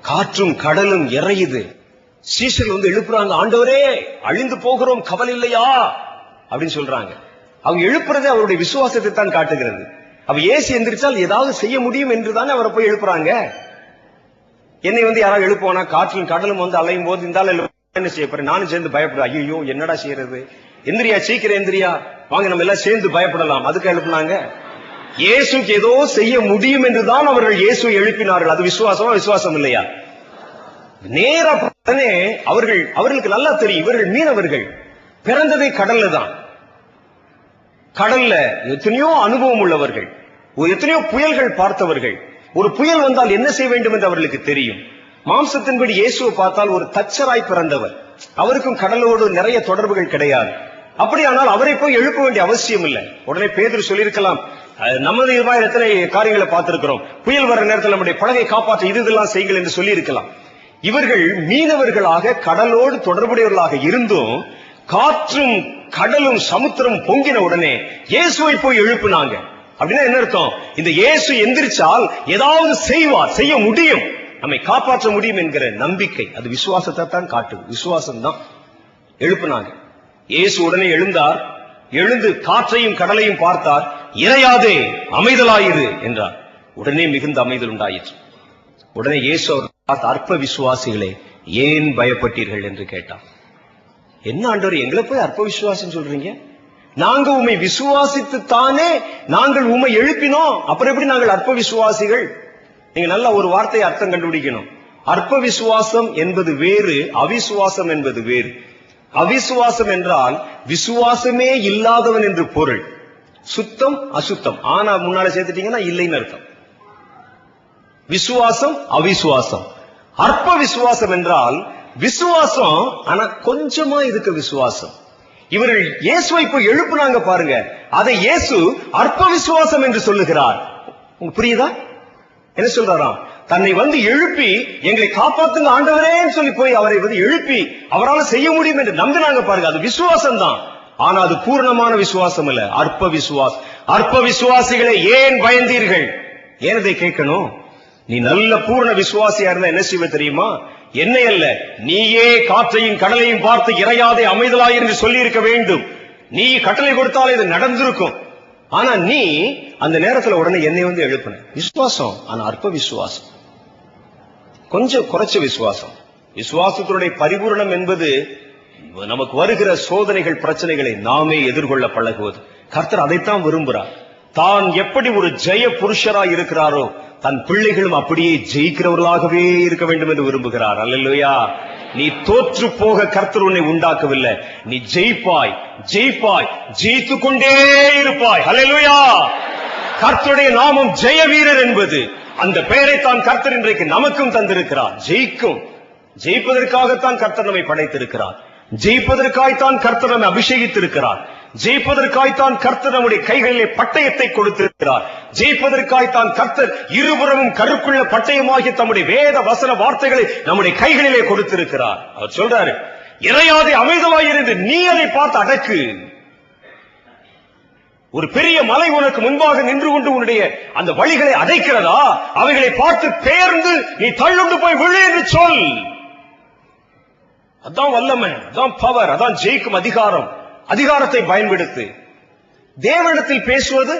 காற்றும் கடலும் இறையுது. சீஷர்கள் வந்து எழுப்புறாங்க, ஆண்டவரே அழிந்து போகிறோம், கவலை இல்லையா அப்படின்னு சொல்றாங்க. அவங்க எழுப்புறதே அவருடைய விசுவாசத்தை தான் காட்டுகிறது. அவ இயேசு எந்திரிச்சால் ஏதாவது செய்ய முடியும் என்றுதானே அவரை போய் எழுப்புறாங்க. என்னை வந்து யாராவது எழுப்புவானா? காற்றும் கடலும் வந்து அலையும் போது இந்த என்ன செய்ய போறேன்? நானும் சேர்ந்து பயப்படுறேன். ஐயோ என்னடா செய்யறது? எந்திரியா, சீக்கிரம் எந்திரியா, வாங்க நம்ம எல்லாம் சேர்ந்து பயப்படலாம். அதுக்கு எழுப்புனாங்க. இயேசுக்கு ஏதோ செய்ய முடியும் என்றுதான் அவர்கள் இயேசுவை எழுப்பினார்கள். அது விசுவாசமா? விசுவாசம் இல்லையா? நேரா அவர்களுக்கு நல்லா தெரியும், இவர்கள் மீனவர்கள், பிறந்ததே கடல்ல தான். கடல்ல எத்தனையோ அனுபவம் உள்ளவர்கள், எத்தனையோ புயல்கள் பார்த்தவர்கள். ஒரு புயல் வந்தால் என்ன செய்ய வேண்டும் என்று அவர்களுக்கு தெரியும். மாம்சத்தின்படி இயேசுவை பார்த்தால் ஒரு தச்சராய் பிறந்தவர். அவருக்கும் கடலோடு நிறைய தொடர்புகள் கிடையாது. அப்படியானால் அவரை போய் எழுப்ப வேண்டிய அவசியம் இல்லை. உடனே பேதுரு சொல்லியிருக்கலாம், நமது எத்தனை காரியங்களை பார்த்திருக்கிறோம், புயல் வர நேரத்தில் நம்முடைய படகை காப்பாற்ற இதெல்லாம் செய்யுங்கள் என்று சொல்லி இருக்கலாம். இவர்கள் மீனவர்களாக கடலோடு தொடர்புடையவர்களாக இருந்தும் காற்றும் கடலும் சமுத்திரம் பொங்கின உடனே இயேசுவை போய் எழுப்புனாங்க. அப்படின்னா என்ன அர்த்தம்? இந்த இயேசு எந்திரிச்சால் ஏதாவது செய்வார், செய்ய முடியும், நம்மை காப்பாற்ற முடியும் என்கிற நம்பிக்கை. அது விசுவாசத்தை தான் காட்டுது. விசுவாசம் தான். எழுப்புனாங்க. இயேசு உடனே எழுந்தார். எழுந்து காற்றையும் கடலையும் பார்த்தார். இறையாதே, அமைதலாயிரு என்றார். உடனே மிகுந்த அமைதல் உண்டாயிற்று. உடனே இயேசு அவர் பார்த்து, அற்ப விசுவாசிகளே ஏன் பயப்பட்டீர்கள் என்று கேட்டார். என்ன ஆண்டவர், எங்களை போய் அற்ப விசுவாசம் சொல்றீங்க? நாங்க உம்மை விசுவாசித்துத்தானே நாங்கள் உம்மை எழுப்பினோம், அப்புறம் எப்படி நாங்கள் அற்ப விசுவாசிகள்? நீங்க நல்ல ஒரு வார்த்தையை அர்த்தம் கண்டுபிடிக்கணும். அற்ப விசுவாசம் என்பது வேறு, அவிசுவாசம் என்பது வேறு. அவிசுவாசம் என்றால் விசுவாசமே இல்லாதவன் என்று பொருள். சுத்தம் அசுத்தம் ஆனா முன்னால சேர்த்துட்டீங்கன்னா இல்லைன்னு அர்த்தம். விசுவாசம் அவிசுவாசம். அற்ப விசுவாசம் என்றால் விசுவாசம் ஆனா கொஞ்சமா இருக்கு விசுவாசம். இவர்கள் இயேசுவை போய் எழுப்புனாங்க பாருங்க, அதை இயேசு அற்ப விசுவாசம் என்று சொல்லுகிறார். புரியுதா? என்ன சொல்றாராம்? தன்னை வந்து எழுப்பி எங்களை காப்பாத்துங்க ஆண்டவரேன்னு சொல்லி போய் அவரை வந்து எழுப்பி அவரால் செய்ய முடியும் என்று நம்பினாங்க பாருங்க. அது விசுவாசம் தான். ஆனா அது பூர்ணமான விசுவாசம் இல்ல, அற்ப விசுவாசம். அற்ப விசுவாசிகளை ஏன் பயந்தீர்கள்? ஏனதை கேட்கணும். நீ நல்ல பூர்ண விசுவாசியா இருந்தா என்ன செய்வ தெரியுமா? என்னை அல்ல, நீயே காற்றையும் கடலையும் பார்த்து இறையாதே, அமைதலாய் என்று சொல்லி இருக்க வேண்டும். நீ கட்டளை கொடுத்தாலே இது நடந்திருக்கும். ஆனா நீ அந்த நேரத்தில் உடனே என்னை வந்து எழுப்பின. விசுவாசம் ஆனா அற்ப விசுவாசம், கொஞ்சம் குறைச்ச விசுவாசம். விசுவாசத்தினுடைய பரிபூரணம் என்பது நமக்கு வருகிற சோதனைகள், பிரச்சனைகளை நாமே எதிர்கொள்ள பழகுவது. கர்த்தர் அதைத்தான் விரும்புகிறார். தான் எப்படி ஒரு ஜெய புருஷராய் இருக்கிறாரோ தன் பிள்ளைகளும் அப்படியே ஜெயிக்கிறவர்களாகவே இருக்க வேண்டும் என்று விரும்புகிறார். அல்லேலூயா. நீ தோற்று போக கர்த்தர் உன்னை உண்டாக்கவில்லை. நீ ஜெயிப்பாய், ஜெயிப்பாய், ஜெயித்துக் கொண்டே இருப்பாய். அல்லேலூயா. கர்த்தருடைய நாமம் ஜெய வீரர் என்பது அந்த பெயரை தான் கர்த்தர் இன்றைக்கு நமக்கும் தந்திருக்கிறார். ஜெயிக்கும், ஜெயிப்பதற்காகத்தான் கர்த்தர் நம்மை படைத்திருக்கிறார். ஜெயிப்பதற்காய்த்தான் கர்த்தர் நம்மை அபிஷேகித்திருக்கிறார். ஜெயிப்பதற்காய்த்தான் கர்த்தர் நம்முடைய கைகளிலே பட்டயத்தை கொடுத்திருக்கிறார். ஜெயிப்பதற்காய்த்தான் கர்த்தர் இருபுறமும் கருக்குள்ள பட்டயமாகிய தம்முடைய வேத வசன வார்த்தைகளை நம்முடைய கைகளிலே கொடுத்திருக்கிறார். அவர் சொல்றாரு, இறையாதே, அமைதலாயிரு என்று நீ அதை பார்த்து அடக்கு. ஒரு பெரிய மலை உனக்கு முன்பாக நின்று கொண்டு உன்னுடைய அந்த வழிகளை அடைக்கிறதா? அவைகளை பார்த்து பெயர்ந்து நீ தள்ளுண்டு போய் விழு என்று சொல். அதான் வல்லமை, அதான் பவர், அதான் ஜெயிக்கும் அதிகாரம். அதிகாரத்தை பயன்படுத்து. தேவனிடத்தில் பேசுவது,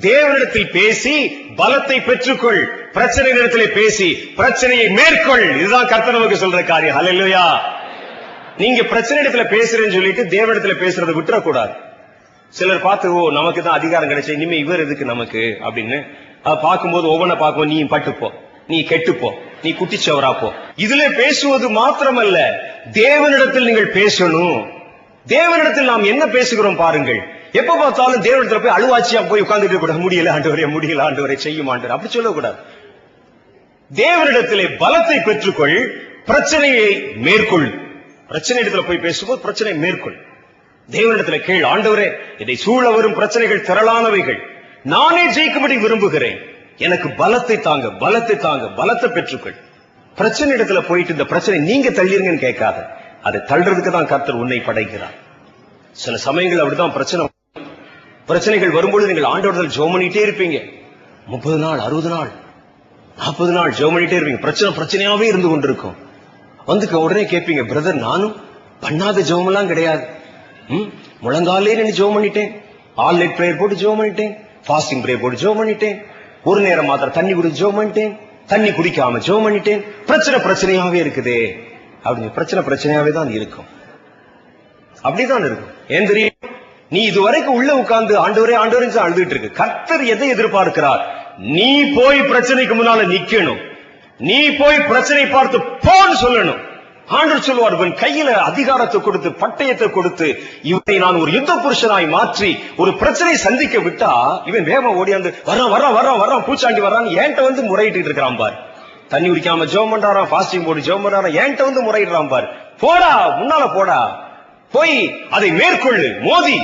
தேவனிடத்தில் பேசி பலத்தை பெற்றுக்கொள். பிரச்சனை இடத்திலே பேசி பிரச்சனையை மேற்கொள். இதுதான் கர்த்தர் நமக்கு சொல்ற காரியம். ஹல்லேலூயா. நீங்க பிரச்சனை இடத்துல பேசுறேன்னு சொல்லிட்டு தேவனிடத்துல பேசுறதை விட்டுறக்கூடாது. சிலர் பார்த்து, ஓ நமக்கு தான் அதிகாரம் கிடைச்சா இனிமே இவர் எதுக்கு நமக்கு அப்படின்னு பார்க்கும்போது ஒவ்வொன்றை பார்க்கும்போது நீ பட்டுப்போ, நீ கெட்டுப்போ, நீ குட்டிச்சவரா போ. இதுல பேசுவது மாத்திரமல்ல, தேவனிடத்தில் நீங்கள் பேசணும். தேவனிடத்தில் நாம் என்ன பேசுகிறோம் பாருங்கள். எப்ப பார்த்தாலும் தேவனிடத்துல போய் அழுவாச்சியா போய் உட்கார்ந்துட்டு கூட முடியல ஆண்டவரே, முடியல ஆண்டவரே, செய்யும் ஆண்டவர் அப்படி சொல்லக்கூடாது. தேவனிடத்திலே பலத்தை பெற்றுக்கொள், பிரச்சனையை மேற்கொள். பிரச்சனை இடத்துல போய் பேசும்போது பிரச்சனை மேற்கொள். தேவனிடத்துல கேள், ஆண்டவரே இதை சூழ வரும் பிரச்சனைகள் திரளானவைகள், நானே ஜெயிக்கும்படி விரும்புகிறேன், எனக்கு பலத்தை தாங்க, பலத்தை தாங்க, பலத்தை பெற்றுக்கொள். பிரச்சனை இடத்துல போயிட்டு இந்த பிரச்சனை நீங்க தள்ளிருங்கன்னு கேட்காத, அதை தள்ளுறதுக்கு தான் கர்த்தர் உன்னை படைக்கிறார். சில சமயங்கள் அப்படிதான் பிரச்சனைகள் வரும்போது நீங்கள் ஆண்டவரிடத்தில் ஜெபம் பண்ணிட்டே இருப்பீங்க. 30 நாள் 60 நாள் 40 நாள் ஜெபம் பண்ணிட்டே இருப்பீங்க, பிரச்சனையாவே இருந்து கொண்டிருக்கும். வந்து உடனே கேட்பீங்க, பிரதர் நானும் பண்ணாத ஜெபம் எல்லாம் கிடையாது, முழங்காலே நின்று ஜெபம் பண்ணிட்டேன், ஆல் நைட் பிரேயர் போட்டு ஜெபம் பண்ணிட்டேன், ஃபாஸ்டிங் பிரேயர் போட்டு ஜெபம் பண்ணிட்டேன், ஒரு நேரம் மாத்திரம் தண்ணி குடிச்சு ஜெபம் பண்ணிட்டேன், தண்ணி குடிக்காம ஜெபம் பண்ணிட்டேன், பிரச்சனையாவே இருக்குதே அப்படின்னு. பிரச்சனையாவே தான் இருக்கும், அப்படிதான் இருக்கும். ஏன் தெரியும்? நீ இதுவரைக்கும் உள்ள உட்கார்ந்து ஆண்டவரே ஆண்டவரே அழுதுட்டு இருக்கு. கர்த்தர் எதை எதிர்பார்க்கிறார்? நீ போய் பிரச்சனைக்கு முன்னால நிக்கணும், நீ போய் பிரச்சனை பார்த்து போன்னு சொல்லணும். ஆண்டவர் சொல்லுவார், இவன் கையில அதிகாரத்தை கொடுத்து பட்டயத்தை கொடுத்து இவனை நான் ஒரு யுத்த புருஷனாய் மாற்றி ஒரு பிரச்சனை சந்திக்க விட்டா இவன் வேகமா ஓடியாந்து வர்றான் பூச்சாண்டி வர்றான் என்கிட்ட வந்து முறையிட்டு இருக்கிறான் பார். தண்ணி குடிக்காம ஜெபம் பண்றான், ஃபாஸ்டிங் போட்டு ஜெபம் பண்றான், என்கிட்ட வந்து முறையிடுறான் பார். போடா, முன்னால போடா, போய் அதை மேற்கொள்ளு, மோதி.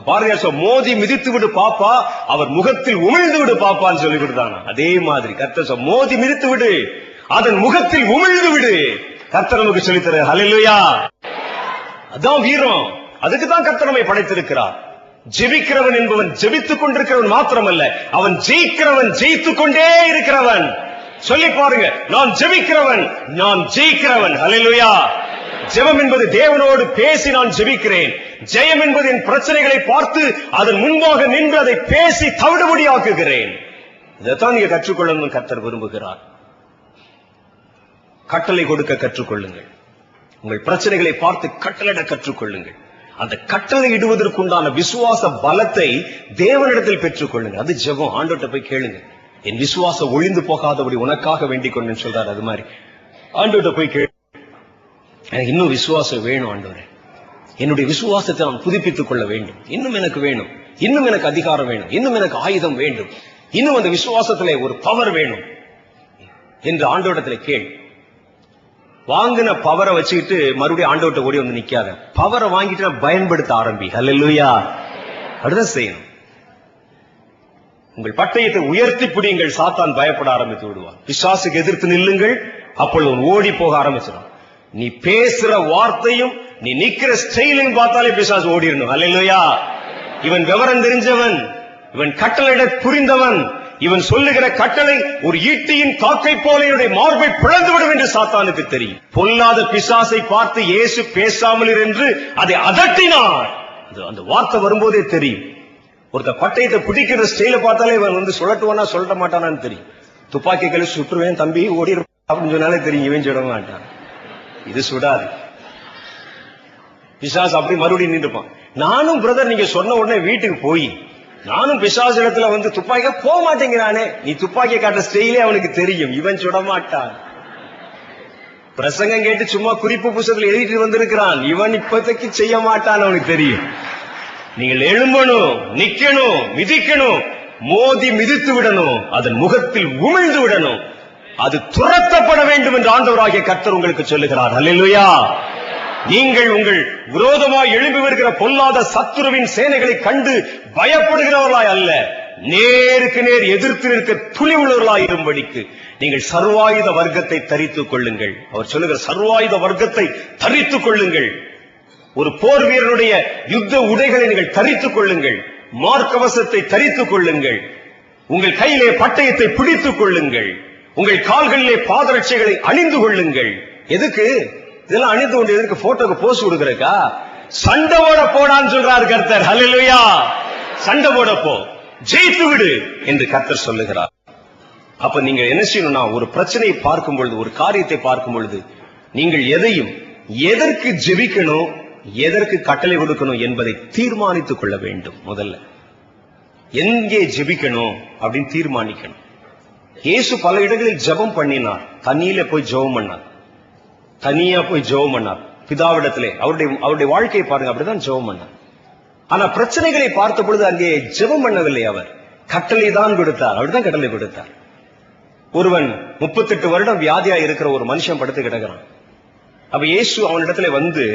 பாரதியார் மோதி மிதித்து விடு பாப்பா, அவர் முகத்தில் உமிழ்ந்து விடு பாப்பான்னு சொல்லி கொடுத்தாங்க. அதே மாதிரி கர்த்தர் மோதி மிதித்து விடு, அதன் முகத்தில் உமிழ்ந்து விடு. கர்த்தர் நமக்கு சொல்லித்தர. ஹல்லேலூயா. அதான் வீரம், அதுக்கு தான் கர்த்தர் நம்மை படைத்திருக்கிறார். ஜெபிக்கிறவன் என்பவன் ஜெபித்துக் கொண்டிருக்கிறவன் மாத்திரமல்ல, அவன் ஜெயிக்கிறவன், ஜெயித்துக் கொண்டே இருக்கிறவன். சொல்லி பாருங்க, நான் ஜெபிக்கிறவன், நான் ஜெயிக்கிறவன். ஹல்லேலூயா. ஜெபம் என்பது தேவனோடு பேசி நான் ஜெபிக்கிறேன். ஜெயம் என்பது என் பிரச்சனைகளை பார்த்து அதன் முன்பாக நின்று அதை பேசி தவிடுபடியாக்குகிறேன். இதைத்தான் நீங்க கற்றுக்கொள்ளணும் கர்த்தர் விரும்புகிறார். கட்டளை கொடுக்க கற்றுக்கொள்ளுங்கள். உங்கள் பிரச்சனைகளை பார்த்து கட்டளையிட கற்றுக்கொள்ளுங்கள். அந்த கட்டளை இடுவதற்குண்டான விசுவாச பலத்தை தேவனிடத்தில் பெற்றுக் கொள்ளுங்கள். அது ஜெபம். ஆண்டவர்கிட்ட போய் கேளுங்க, என் விசுவாசம் ஒளிந்து போகாதபடி உனக்காக வேண்டிக் கொண்டு சொல்றாரு. அது மாதிரி ஆண்டவர்கிட்ட போய் கேளு, எனக்கு இன்னும் விசுவாசம் வேணும் ஆண்டவரே, என்னுடைய விசுவாசத்தை நான் புதுப்பித்துக் கொள்ள வேண்டும், இன்னும் எனக்கு வேணும், இன்னும் எனக்கு அதிகாரம் வேணும், இன்னும் எனக்கு ஆயுதம் வேண்டும், இன்னும் அந்த விசுவாசத்திலே ஒரு பவர் வேணும் என்று ஆண்டவரிடத்திலே கேள். வாங்கின பவரை வச்சுக்கிட்டு மறுபடியும் ஆண்டவர்கிட்ட ஓடி வந்து நிக்காத. பவரை வாங்கிட்டு பயன்படுத்த ஆரம்பி. ஹல்லேலூயா. அப்படிதான் செய்யணும். உங்கள் பட்டயத்தை உயர்த்தி பிடியுங்கள், சாத்தான் பயப்பட ஆரம்பித்து விடுவான். பிசாசுக்கு எதிர்த்து நில்லுங்கள், அப்பொழுது ஓடி போக ஆரம்பிச்சிடும். நீ பேசுற வார்த்தையும் நீ நிக்கிற ஸ்டைலையும் பார்த்தாலே பிசாசு ஓடிடணும். ஹல்லேலூயா. இவன் விவரம் தெரிஞ்சவன், இவன் கட்டளையிட புரிந்தவன், இவன் சொல்லுகிற கட்டளை ஒரு ஈட்டியின் காக்கை போல என்னுடைய மார்பை பிளந்துவிடும் என்று சாத்தானுக்கு தெரியும். பொல்லாத பிசாசை பார்த்து இயேசு பேசாமல் என்று அதை அதட்டினார். அந்த வார்த்தை வரும்போதே தெரியும். ஒருத்த பட்டயத்தை பிடிக்கிற ஸ்டைல பார்த்தாலே இவன் வந்து சொல்லட்டுவானா சொல்ல மாட்டானான்னு தெரியும். துப்பாக்கி கையில சுற்றுவேன் தம்பி ஓடி அப்படின்னு சொன்னாலே தெரியும், இவன் சுட மாட்டான். இது சுடாது. பிசாசு அப்படி மறுபடியும் நின்றுப்பான். நானும் பிரதர் நீங்க சொன்ன உடனே வீட்டுக்கு போய் நானும் பிசாசு இடத்துல வந்து துப்பாக்கியா போக மாட்டேங்கிறானே, நீ துப்பாக்கியை காட்டுற ஸ்டைலே அவனுக்கு தெரியும், இவன் சுட மாட்டான். பிரசங்கம் கேட்டு சும்மா குறிப்பு புத்தகத்தில் எழுதிட்டு வந்திருக்கிறான், இவன் இப்போதைக்கு செய்ய மாட்டான், அவனுக்கு தெரியும். நீங்கள் எழும்பணும், நிக்கணும், மிதிக்கணும், மோதி மிதித்து விடணும், அதன் முகத்தில் உமிழ்ந்து விடணும். அது துரத்தப்பட வேண்டும் என்று ஆண்டவராகிய கர்த்தர் உங்களுக்கு சொல்லுகிறார். ஹல்லேலூயா. நீங்கள் உங்கள் விரோதமாய் எழும்பி வருகிற பொல்லாத சத்துருவின் சேனைகளை கண்டு பயப்படுகிறவர்களாய் அல்ல, நேருக்கு நேர் எதிர்த்து நிற்க துணிவுள்ளவர்களாய் இரும்படிக்கு நீங்கள் சர்வாயுத வர்க்கத்தை தரித்துக் கொள்ளுங்கள். அவர் சொல்லுகிற சர்வாயுத வர்க்கத்தை தரித்துக் கொள்ளுங்கள். ஒரு போர் வீரனுடைய யுத்த உடைகளை நீங்கள் தரித்துக் கொள்ளுங்கள். மார்க்கவசத்தை தரித்துக் கொள்ளுங்கள். உங்கள் கையிலே பட்டயத்தை பிடித்துக் கொள்ளுங்கள். உங்கள் கால்களிலே பாதரட்சைகளை அணிந்து கொள்ளுங்கள். எதுக்கு இதெல்லாம் அணிந்து கொண்டு? எதுக்கு? போட்டோக்கு போஸ் கொடுக்கறக்கா? சண்டை போட போடான்னு சொல்றாரு கர்த்தர். ஹல்லேலூயா. சண்டை போட போ, ஜெயித்து விடு என்று கர்த்தர் சொல்லுகிறார். அப்ப நீங்க என்ன செய்யணும்னா, ஒரு பிரச்சனையை பார்க்கும் பொழுது, ஒரு காரியத்தை பார்க்கும் பொழுது, நீங்கள் எதையும் எதற்கு ஜெபிக்கணும், எதற்கு கட்டளை கொடுக்கணும் என்பதை தீர்மானித்துக் கொள்ள வேண்டும். முதல்ல எங்கே ஜெபிக்கணும் அப்படின்னு தீர்மானிக்கணும். இயேசு பல இடங்களில் ஜெபம் பண்ணினார். தண்ணியில போய் ஜெபம் பண்ணார், தனியா போய் ஜெபம் பண்ணார் பிதாவிடத்திலே. அவருடைய வாழ்க்கையை பாருங்க, அப்படிதான் ஜெபம் பண்ணார். ஆனா பிரச்சனைகளை பார்த்த பொழுது அங்கே ஜெபம் பண்ணவில்லை, அவர் கட்டளை தான் கொடுத்தார். அப்படிதான் கட்டளை கொடுத்தார். ஒருவன் 38 வருடம் வியாதியா இருக்கிற ஒரு மனுஷன் படுத்து கிடக்கிறான். அப்ப இயேசு அவனிடத்துல வந்து,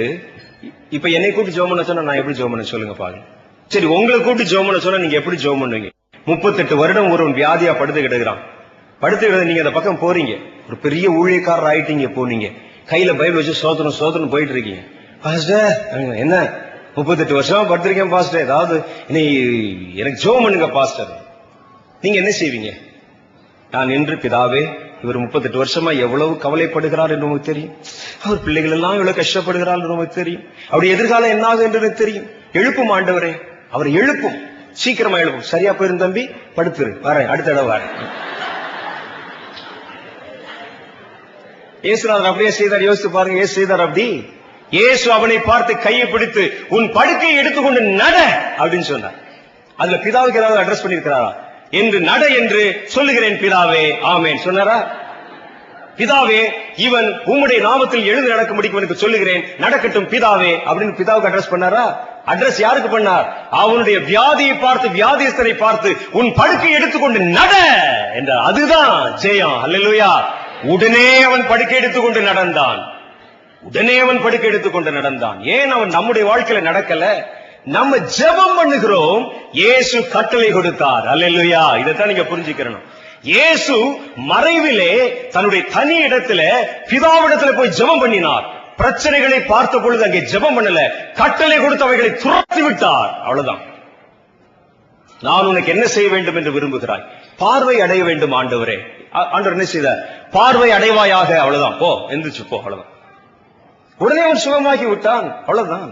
இப்ப என்னை கூட்டி ஜெபம் பண்ண சொன்னா நான் எப்படி ஜெபம் பண்ண சொல்லுங்க பாருங்க. சரி, உங்களை கூட்டி ஜெபம் பண்ண சொன்னா நீங்க எப்படி ஜெபம் பண்ணுவீங்க? 38 வருடம் ஒருவன் வியாதியா படுத்து கிடக்கிறான். படுத்து கிடந்து நீங்க அந்த பக்கம் போறீங்க, ஒரு பெரிய ஊழியக்காரர் ஆயிட்டீங்க, போனீங்க, கையில பைபிள் வச்சு சோதனம் போயிட்டு இருக்கீங்க. பாஸ்டர் என்ன 38 வருஷமா படுத்திருக்கேன் பாஸ்டர், ஏதாவது எனக்கு ஜெபம் பண்ணுங்க பாஸ்டர். நீங்க என்ன செய்வீங்க? நான் நின்று, பிதாவே, இவர் 38 வருஷமா எவ்வளவு கவலைப்படுகிறார் என்று உங்களுக்கு தெரியும். அவர் பிள்ளைகள் எல்லாம் எவ்வளவு கஷ்டப்படுகிறார் என்று உங்களுக்கு தெரியும். அவருடைய எதிர்காலம் என்ன ஆகும் என்று எனக்கு தெரியும். எழுப்பும் ஆண்டவரே, அவரை எழுப்பும், சீக்கிரமா எழுப்பும். சரியா போயிரும் தம்பி, படுத்துரு, வரேன், அடுத்த தடவை வரேன். இயேசுநாதர் அப்படியே செய்தார். யோசித்து பாருங்க, இயேசு செய்தார் அப்படி. இயேசு அவனை பார்த்து கையை பிடித்து, உன் படுக்கையை எடுத்துக்கொண்டு நட அப்படின்னு சொன்னார். அதுல பிதாவுக்கு ஏதாவது அட்ரஸ் பண்ணிருக்கிறாரா? என்று நட என்று சொல்லுகிறேன் பிதாவே, ஆமென் சொன்னாரா? பிதாவே, இவன் உம்முடைய நாமத்தில் எழுந்து நடக்கும்படிக்கு இவனுக்கு சொல்லுகிறேன், நடக்கட்டும் பிதாவே அப்படின்னு பிதாவுக்கு அட்ரஸ் பண்ணாரா? அட்ரஸ் யாருக்கு பண்ணார்? அவனுடைய வியாதியை பார்த்து, வியாதிஸ்தரை பார்த்து, உன் படுக்கையை எடுத்துக்கொண்டு நட என்றார். அதுதான் ஜெயம். அல்லேலூயா. உடனே அவன் படுக்கை எடுத்துக்கொண்டு நடந்தான். உடனே அவன் படுக்கை எடுத்துக்கொண்டு நடந்தான். ஏன் அவன் நம்முடைய வாழ்க்கையில நடக்கல? நம்ம ஜெபம் பண்ணுகிறோம், இயேசு கட்டளை கொடுத்தார். அல்லேலூயா. இதைத்தான் நீங்க புரிஞ்சுக்கணும். இயேசு மறைவிலே தன்னுடைய தனி இடத்துல பிதாவிடத்துல போய் ஜெபம் பண்ணினார். பிரச்சனைகளை பார்த்த பொழுது அங்கே ஜெபம் பண்ணல, கட்டளை கொடுத்து அவைகளை துரத்தி விட்டார். அவ்வளவுதான். நான் உனக்கு என்ன செய்ய வேண்டும் என்று விரும்புகிறாய்? பார்வை அடைய வேண்டும் ஆண்டவரே. ஆண்டவர் என்ன செய்தார்? பார்வை அடைவாயாக. அவ்வளவுதான், போ, எந்திரிச்சு போ, அவ்வளவுதான். உடனே அவன் சுகமாகி விட்டான். அவ்வளவுதான்.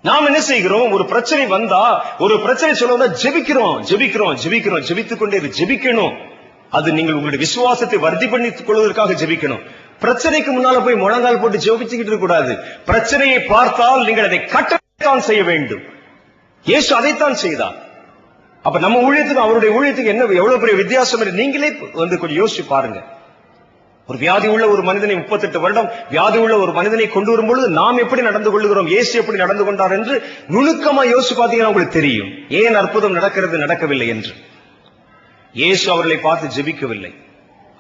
நாம் என்ன செய்கிறோம்? ஒரு பிரச்சனை வந்தா, ஒரு பிரச்சனை சொல்ல ஜெபிக்கிறோம், ஜெபிக்கிறோம், ஜெபிக்கிறோம், ஜெபித்துக் கொண்டே ஜெபிக்கணும். அது நீங்கள் உங்களுடைய விசுவாசத்தை வர்த்தி பண்ணிக் கொள்வதற்காக ஜெபிக்கணும். பிரச்சனைக்கு முன்னால போய் முழங்கால் போட்டு ஜெபிச்சுக்கிட்டு இருக்க கூடாது. பிரச்சனையை பார்த்தால் நீங்கள் அதை கட்டத்தான் செய்ய வேண்டும். இயேசு அதைத்தான் செய்தார். அப்ப நம்ம ஊழியத்துக்கு அவருடைய ஊழியத்துக்கு என்ன எவ்வளவு பெரிய வித்தியாசம் என்று நீங்களே கொஞ்சம் யோசிச்சு பாருங்க. ஒரு வியாதி உள்ள ஒரு மனிதனை 38 வருடம் வியாதி உள்ள ஒரு மனிதனை கொண்டு வரும்பொழுது நாம் எப்படி நடந்து கொள்கிறோம், இயேசு எப்படி நடந்து கொண்டார் என்று நுணுக்கமா யோசிச்சு பார்த்தீங்கன்னா உங்களுக்கு தெரியும் ஏன் அற்புதம் நடக்கிறது, நடக்கவில்லை என்று. இயேசு அவர்களை பார்த்து ஜெபிக்கவில்லை.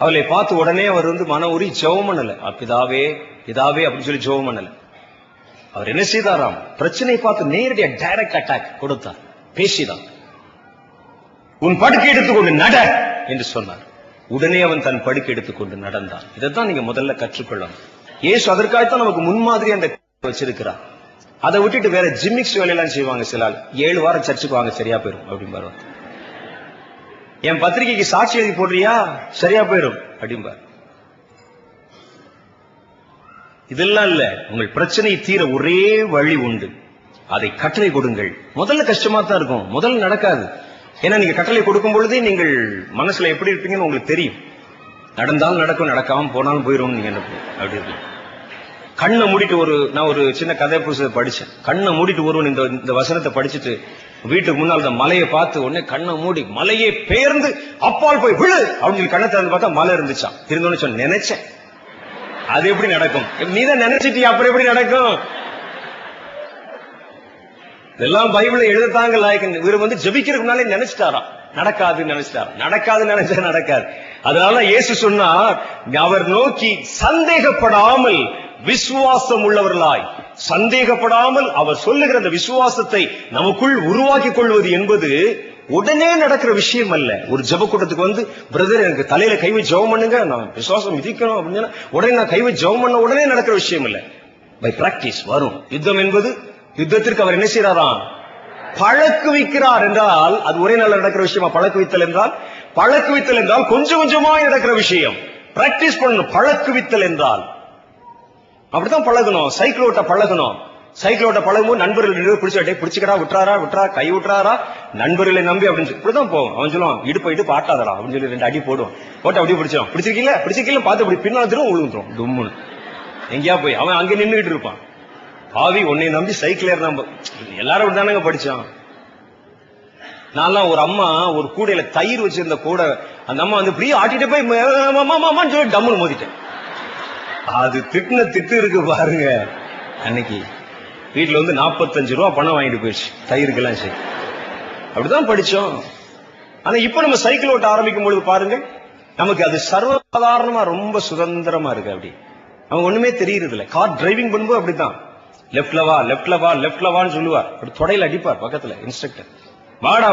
அவர்களை பார்த்து உடனே அவர் மன உரி ஜெபம் பண்ணல. பிதாவே, பிதாவே அப்படின்னு சொல்லி ஜெபம் பண்ணல. அவர் என்ன செய்தாராம்? பிரச்சனையை பார்த்து நேரடியா டைரக்ட் அட்டாக் கொடுத்தார், பேசிதான். உன் படுக்கை எடுத்துக்கொண்டு நட என்று சொன்னார். உடனே அவன் தன் படுக்கை எடுத்துக்கொண்டு நடந்தான். இதைத்தான் நீங்க முதல்ல கற்றுக்கொள்ளணும். இயேசு அதற்காகத்தான் நமக்கு முன்மாதிரி அந்த வச்சிருக்கிறார். அதை விட்டுட்டு வேற ஜிம்மிக்ஸ் வேலையெல்லாம் செய்வாங்க. சில 7 வாரம் சர்ச்சுக்கு வாங்க, சரியா போயிரும் அப்படிம்பாரு. என் பத்திரிகைக்கு சாட்சி எழுதி போடுறியா, சரியா போயிரும் அப்படிம்பார். இதெல்லாம் இல்ல. உங்கள் பிரச்சனையை தீர ஒரே வழி உண்டு, அதை கட்டளை கொடுங்கள். முதல்ல கஷ்டமா தான் இருக்கும், முதல்ல நடக்காது. ஏன்னா நீங்க கட்டளை கொடுக்கும் பொழுதே நீங்கள் மனசுல எப்படி இருப்பீங்கன்னு உங்களுக்கு தெரியும். நடந்தாலும் நடக்கும், நடக்காம போனாலும் போயிரும். நீங்க என்ன அப்படி இருக்கு. கண்ணை மூடிட்டு நான் ஒரு சின்ன கதை புதுசை படிச்சேன். கண்ணை மூடிட்டு ஒருவன் இந்த வசனத்தை படிச்சுட்டு வீட்டுக்கு முன்னால் அந்த மலையை பார்த்து உடனே கண்ணை மூடி மலையை பெயர்ந்து அப்பால் போய் விழு அப்படின்னு கண்ணை திறந்து பார்த்தா மலை இருந்துச்சான். இருந்தோன்னு சொன்ன நினைச்சேன், அது எப்படி நடக்கும்? நீதான் நினைச்சிட்டியா, அப்புறம் எப்படி நடக்கும்? இதெல்லாம் பைபிளை எழுதத்தாங்க லாயக்கன். இவர் ஜெபிக்கிறதுக்கு முன்னாலே நினைச்சிட்டாரா, நடக்காதுன்னு நினைச்சிட்டாரா. நடக்காதுன்னு நினைச்சா நடக்காது. அதனால இயேசு சொன்னார், அவர் நோக்கி சந்தேகப்படாமல் விசுவாசம் உள்ளவர்களாய், சந்தேகப்படாமல் அவர் சொல்லுகிற அந்த விசுவாசத்தை நமக்குள் உருவாக்கிக் கொள்வது என்பது உடனே நடக்கிற விஷயம் அல்ல. ஒரு ஜெப கூட்டத்துக்கு பிரதர் எனக்கு தலையில கை வச்சு ஜெபம் பண்ணுங்க, நான் விசுவாசம் விதிக்கணும் அப்படின்னு உடனே நான் கை வச்சு ஜெபம் பண்ண உடனே நடக்கிற விஷயம் இல்ல. பை பிராக்டிஸ் வரும். யுத்தம் என்பது, யுத்தத்திற்கு அவர் என்ன செய்யறாராம்? பழக்குவிக்கிறார் என்றால் அது ஒரே நாள் நடக்கிற விஷயமா? பழக்குவித்தல் என்றால் கொஞ்சம் கொஞ்சமா நடக்கிற விஷயம். பிராக்டிஸ் பண்ணணும். பழக்குவித்தல் என்றால் அப்படித்தான் பழகணும். சைக்கிள் ஓட்ட பழகணும். சைக்கிள் ஓட்ட பழகும்போது நண்பர்கள் பிடிச்சுக்கடா, விட்டுறாரா, கை விட்டுறாரா, நண்பர்களை நம்பி அப்படின்னு இப்படிதான் போவோம். அவன் சொல்லுவான், இடுப்பு ஆட்டாதரா அப்படின்னு சொல்லி 2 அடி போடுவான். போட்டு அப்படியே பிடிச்சிடும். பிடிச்சிருக்கீங்களா பார்த்து அப்படி பின்னால் திரும்ப விழுந்துரும் டும்முன்னு. எங்கேயா போய் அவன் அங்கே நின்றுட்டு இருப்பான். பாவி, உன்னை நம்பி சைக்கிள் ஏற நம்ம எல்லாரும் தானங்க படிச்சான். நான் ஒரு அம்மா ஒரு கூடையில தயிர் வச்சிருந்த கூட அந்த அம்மா இப்படி ஆட்டிட்டு போய் சொல்லி டம்முன்னு மோதிட்டேன். அது திட்டு இருக்கு பாருங்க. அன்னைக்கு வீட்டுல 45 ரூபா பணம் வாங்கிட்டு போயிடுச்சு தயிருக்கெல்லாம். சரி, அப்படிதான் படிச்சோம். ஆனா இப்ப நம்ம சைக்கிள் ஓட்ட ஆரம்பிக்கும் பொழுது பாருங்க, நமக்கு அது சர்வசாதாரணமா ரொம்ப சுதந்திரமா இருக்கு. அப்படி அவங்க ஒண்ணுமே தெரியுறது இல்ல. கார் டிரைவிங் பண்ணும்போது அப்படித்தான், லெப்ட்ல வான்னு சொல்லுவார். அப்படி தொடையில அடிப்பார் பக்கத்துல இன்ஸ்ட்ரக்டர். வாடா